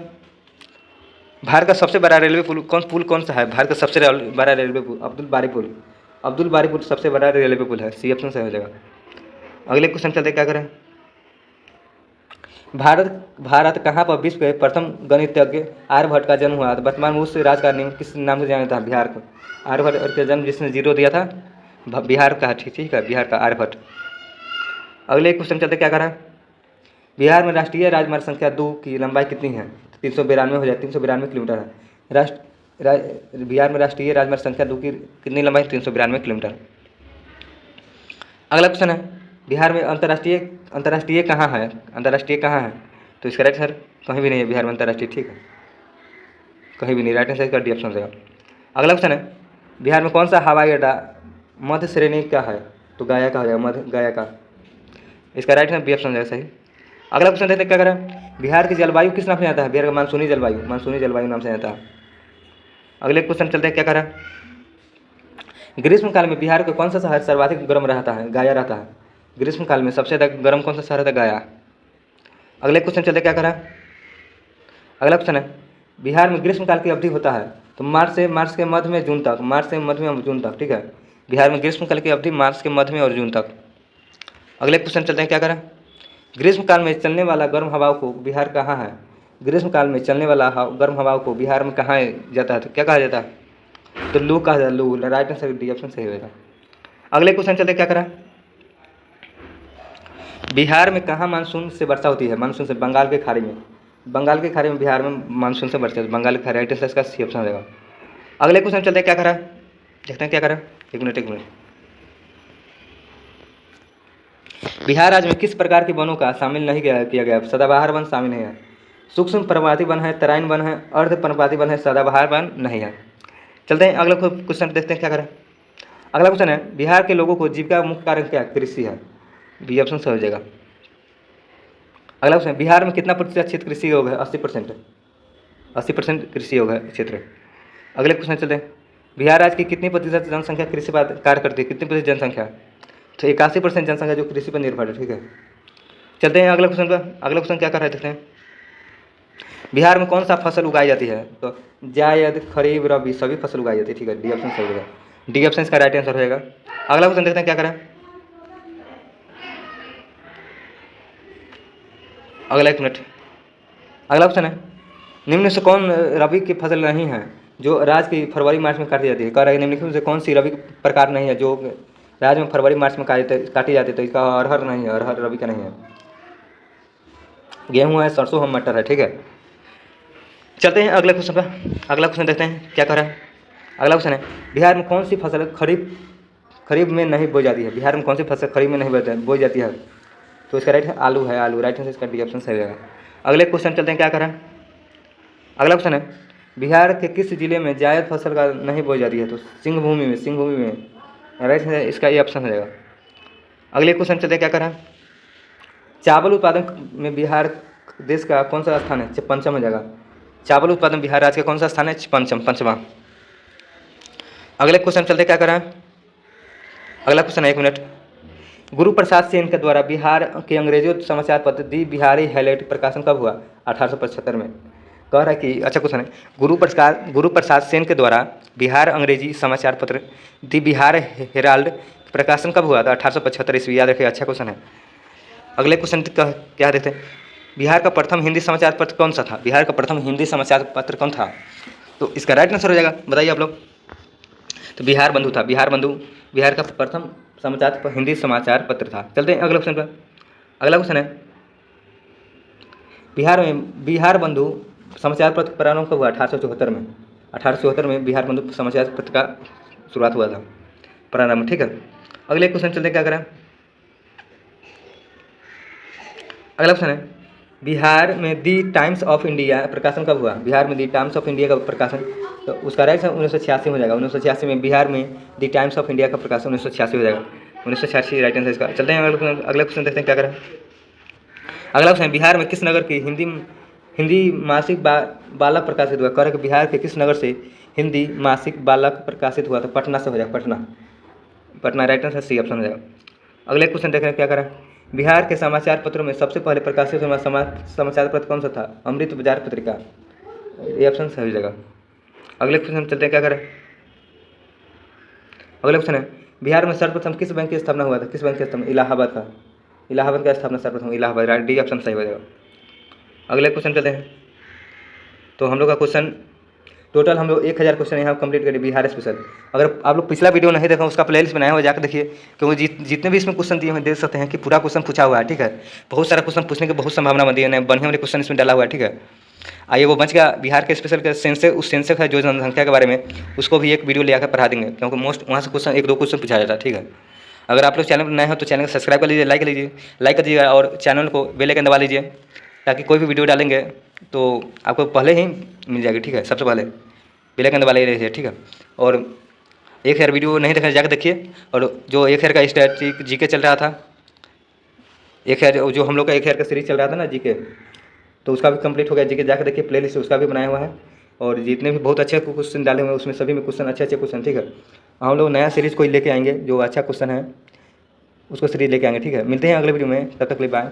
भारत का सबसे बड़ा रेलवे पुल कौन सा है? भारत का सबसे बड़ा रेलवे पुल अब्दुल बारी पुल। अब्दुल बारी पुल सबसे बड़ा रेलवे पुल है, सी ऑप्शन सही हो जाएगा। अगले क्वेश्चन चलते क्या करें? भारत कहाँ पर विश्व के प्रथम गणितज्ञ आर्यभट्ट का जन्म हुआ? तो वर्तमान में उस राजकारणी किस नाम से जाना जाता है? बिहार को आर्यभट्ट का जन्म जिसने 0 दिया था, बिहार का, ठीक है, बिहार का आर्यभट्ट। अगले क्वेश्चन चलते क्या करें? बिहार में राष्ट्रीय राजमार्ग संख्या 2 की लंबाई कितनी है? 392 हो जाए, 392 किलोमीटर है। बिहार में राष्ट्रीय राजमार्ग संख्या 2 की कितनी लंबाई? 392 किलोमीटर। अगला क्वेश्चन है, बिहार में अंतर्राष्ट्रीय कहाँ है? अंतर्राष्ट्रीय कहाँ है? तो इसका राइट आंसर कहीं भी नहीं है बिहार में अंतर्राष्ट्रीय, ठीक है, कहीं भी नहीं। राइट आंसर इसका डी ऑप्शन हो जाएगा। अगला क्वेश्चन है, बिहार में कौन सा हवाई अड्डा मध्य श्रेणी का है? तो गया का हो जाएगा, मध्य गया का। इसका राइट आंसर बी ऑप्शन हो जाएगा सही। अगला क्वेश्चन देखते क्या करें? बिहार की जलवायु किस नाम से आता है? बिहार का मानसूनी जलवायु नाम से आता है। अगले क्वेश्चन चलते हैं, क्या करें? ग्रीष्मकाल में बिहार का कौन सा शहर सर्वाधिक गर्म रहता है? गया रहता है। ग्रीष्मकाल में सबसे ज़्यादा गर्म कौन सा शहर रहता है? गया। अगले क्वेश्चन चलते क्या करें? अगला क्वेश्चन है, बिहार में ग्रीष्मकाल की अवधि होता है तो मार्च के मध्य में जून तक, ठीक है। बिहार में ग्रीष्मकाल की अवधि मार्च के मध्य में और जून तक। अगले क्वेश्चन चलते हैं, क्या करें? ग्रीष्मकाल में चलने वाला गर्म हवाओं को बिहार कहाँ है? ग्रीष्मकाल में चलने वाला गर्म हवाओं को बिहार में कहाँ जाता है? तो क्या कहा जाता है? तो लू कहा जाता है, लू। राइट आंसर डी ऑप्शन सही होगा। अगले क्वेश्चन चलते क्या करा, बिहार में कहाँ मानसून से वर्षा होती है? मानसून से बंगाल के खाड़ी में। बंगाल की खाड़ी में बिहार में मानसून से बढ़ते हैं, बंगाल की खाड़ी। राइट आंसर इसका सी ऑप्शन रहेगा। अगले क्वेश्चन चलते हैं क्या करा, देखते हैं क्या करा। एक मिनट। बिहार राज्य में किस प्रकार के वनों का शामिल नहीं किया गया? सदाबहार वन शामिल नहीं है, सूक्ष्म पर्णपाती वन है, तराइन वन है, अर्ध पर्णपाती वन है, सदाबहार वन नहीं है। चलते हैं अगला क्वेश्चन देखते हैं क्या करा। अगला क्वेश्चन है, बिहार के लोगों को जीविका मुख्य कारण क्या? कृषि है। बी ऑप्शन सही हो जाएगा। अगला क्वेश्चन, बिहार में कितना प्रतिशत क्षेत्र कृषि योग है? 80%। 80% कृषि योग है क्षेत्र। अगले क्वेश्चन चलते हैं, बिहार राज्य की कितनी प्रतिशत जनसंख्या कृषि पर कार्य करती है? कितनी प्रतिशत जनसंख्या? तो 81% जनसंख्या जो कृषि पर निर्भर है। ठीक है, चलते हैं अगले क्वेश्चन पर। अगला क्वेश्चन क्या कर रहे देखते हैं, बिहार में कौन सा फसल उगाई जाती है? तो जायद, खरीफ, रबी सभी फसल उगाई जाती है। ठीक है, डी ऑप्शन सही होगा। डी ऑप्शन इसका राइट आंसर होगा। अगला क्वेश्चन देखते हैं क्या करें। अगला 1 मिनट। अगला क्वेश्चन है, निम्न से कौन रबी की फसल नहीं है जो राज्य की फरवरी मार्च में काटी जाती है? कह रहा है निम्नलिखित से कौन सी रबी प्रकार नहीं है जो राज्य में फरवरी मार्च में काटी जाती है? तो इसका अरहर नहीं है, अरहर रबी का नहीं है। गेहूँ है, सरसों है, मटर है। ठीक है, चलते हैं अगले क्वेश्चन पर। अगला क्वेश्चन देखते हैं क्या कर रहा है। अगला क्वेश्चन है, बिहार में कौन सी फसल खरीफ में नहीं बोई जाती है? बिहार में कौन सी फसल खरीफ में नहीं बोई जाती है? तो इसका राइट है आलू है, आलू। राइट आंसर इसका डी ऑप्शन सही रहेगा। अगले क्वेश्चन चलते हैं क्या कर रहा है। अगला क्वेश्चन है, बिहार के किस जिले में जायद फसल का नहीं बोई जाती है? तो सिंहभूमि में। राइट है इसका ये ऑप्शन हो जाएगा। अगले क्वेश्चन चलते हैं क्या कर रहा है, चावल उत्पादन में बिहार देश का कौन सा स्थान है? 5वां हो जाएगा। चावल उत्पादन बिहार राज्य का कौन सा स्थान है? 5वां। अगले क्वेश्चन चलते क्या कर रहा है। अगला क्वेश्चन है 1 मिनट। गुरु प्रसाद सेन के द्वारा बिहार के अंग्रेजी समाचार पत्र दी बिहारी हैलेट प्रकाशन कब हुआ? 1875 में। कह रहा है कि अच्छा क्वेश्चन है, गुरु प्रसाद सेन के द्वारा बिहार अंग्रेजी समाचार पत्र दी बिहार हेराल्ड प्रकाशन कब हुआ था? 1875 ईस्वी। याद रखिए, अच्छा क्वेश्चन है। अगले क्वेश्चन क्या देखते हैं, बिहार का प्रथम हिंदी समाचार पत्र कौन सा था? बिहार का प्रथम हिंदी समाचार पत्र कौन था? तो इसका राइट आंसर हो जाएगा, बताइए आप लोग। तो बिहार बंधु था। बिहार का प्रथम हिंदी समाचार पत्र था। चलते हैं अगले क्वेश्चन पर। अगला क्वेश्चन है, बिहार में बिहार बंधु समाचार पत्र प्रारंभ कब हुआ? 1874 में। 1874 में बिहार बंधु समाचार पत्र का शुरुआत हुआ था, प्रारंभ। ठीक है, अगले क्वेश्चन चलते क्या करें। अगला क्वेश्चन है, बिहार में दी टाइम्स ऑफ इंडिया प्रकाशन कब हुआ? बिहार में दी टाइम्स ऑफ इंडिया का प्रकाशन, तो उसका राइट है 1986 हो जाएगा। 1986 में बिहार में दी टाइम्स ऑफ इंडिया का प्रकाशन 1986 हो जाएगा। 1986 राइट आंसर इसका। चलते हैं अगला क्वेश्चन देखते हैं क्या करें। अगला क्वेश्चन, बिहार में किस नगर की हिंदी मासिक बालक प्रकाशित हुआ? कह रहे कि बिहार के किस नगर से हिंदी मासिक बालक प्रकाशित हुआ? तो पटना से हो जाएगा, Patna. Right answer C option हो जाएगा। अगले क्वेश्चन देख रहे हैं क्या करें, बिहार के समाचार पत्रों में सबसे पहले प्रकाशित हुआ समाचार पत्र कौन सा था? अमृत बाजार पत्रिका। ये ऑप्शन सही हो जाएगा। अगले क्वेश्चन चलते हैं क्या करें। अगले क्वेश्चन है, बिहार में सर्वप्रथम किस बैंक की स्थापना हुआ था? किस बैंक की स्थापना? इलाहाबाद का स्थापना सर्वप्रथम इलाहाबाद। डी ऑप्शन सही हो जाएगा। अगले क्वेश्चन चलते हैं। तो हम लोग का क्वेश्चन टोटल हम लोग 1000 क्वेश्चन यहाँ कंप्लीट करें बिहार स्पेशल। अगर आप लोग पिछला वीडियो नहीं देखा उसका प्लेलिस्ट बनाया हुआ, जाकर देखिए, क्योंकि जितने भी इसमें क्वेश्चन दिए हुए देख सकते हैं कि पूरा क्वेश्चन पूछा हुआ है। ठीक है, बहुत सारा क्वेश्चन पूछने की बहुत संभावना बनती है, बढ़िया वाले क्वेश्चन इसमें डाला हुआ है। ठीक है, आइए वो बच गया बिहार के स्पेशल के सेंसेक्स है जो जनसंख्या के बारे में, उसको भी एक वीडियो ले आकर पढ़ा देंगे, क्योंकि मोस्ट वहाँ से क्वेश्चन 1-2 क्वेश्चन पूछा जाता है। ठीक है, अगर आप लोग चैनल पर नए हो तो चैनल को सब्सक्राइब कर लीजिए, लाइक कर दीजिएगा और चैनल को बेल आइकन दबा लीजिए, ताकि कोई भी वीडियो डालेंगे तो आपको पहले ही मिल जाएगी। ठीक है, सबसे पहले बेल आइकन दबा लीजिए। ठीक है, और 1000 वीडियो नहीं देखा जाकर देखिए, और जो 1000 का स्टैटिक जीके चल रहा था, 1000 जो हम लोग का 1000 का सीरीज चल रहा था ना जीके, तो उसका भी कंप्लीट हो गया जीके, जाकर देखिए प्लेलिस्ट उसका भी बनाया हुआ है। और जितने भी बहुत अच्छे क्वेश्चन डाले हुए हैं उसमें सभी में क्वेश्चन अच्छे क्वेश्चन। ठीक है, हम लोग नया सीरीज कोई लेके आएंगे जो अच्छा क्वेश्चन है उसको सीरीज लेके आएंगे। ठीक है, मिलते हैं अगले वीडियो में, तब तक के लिए बाय।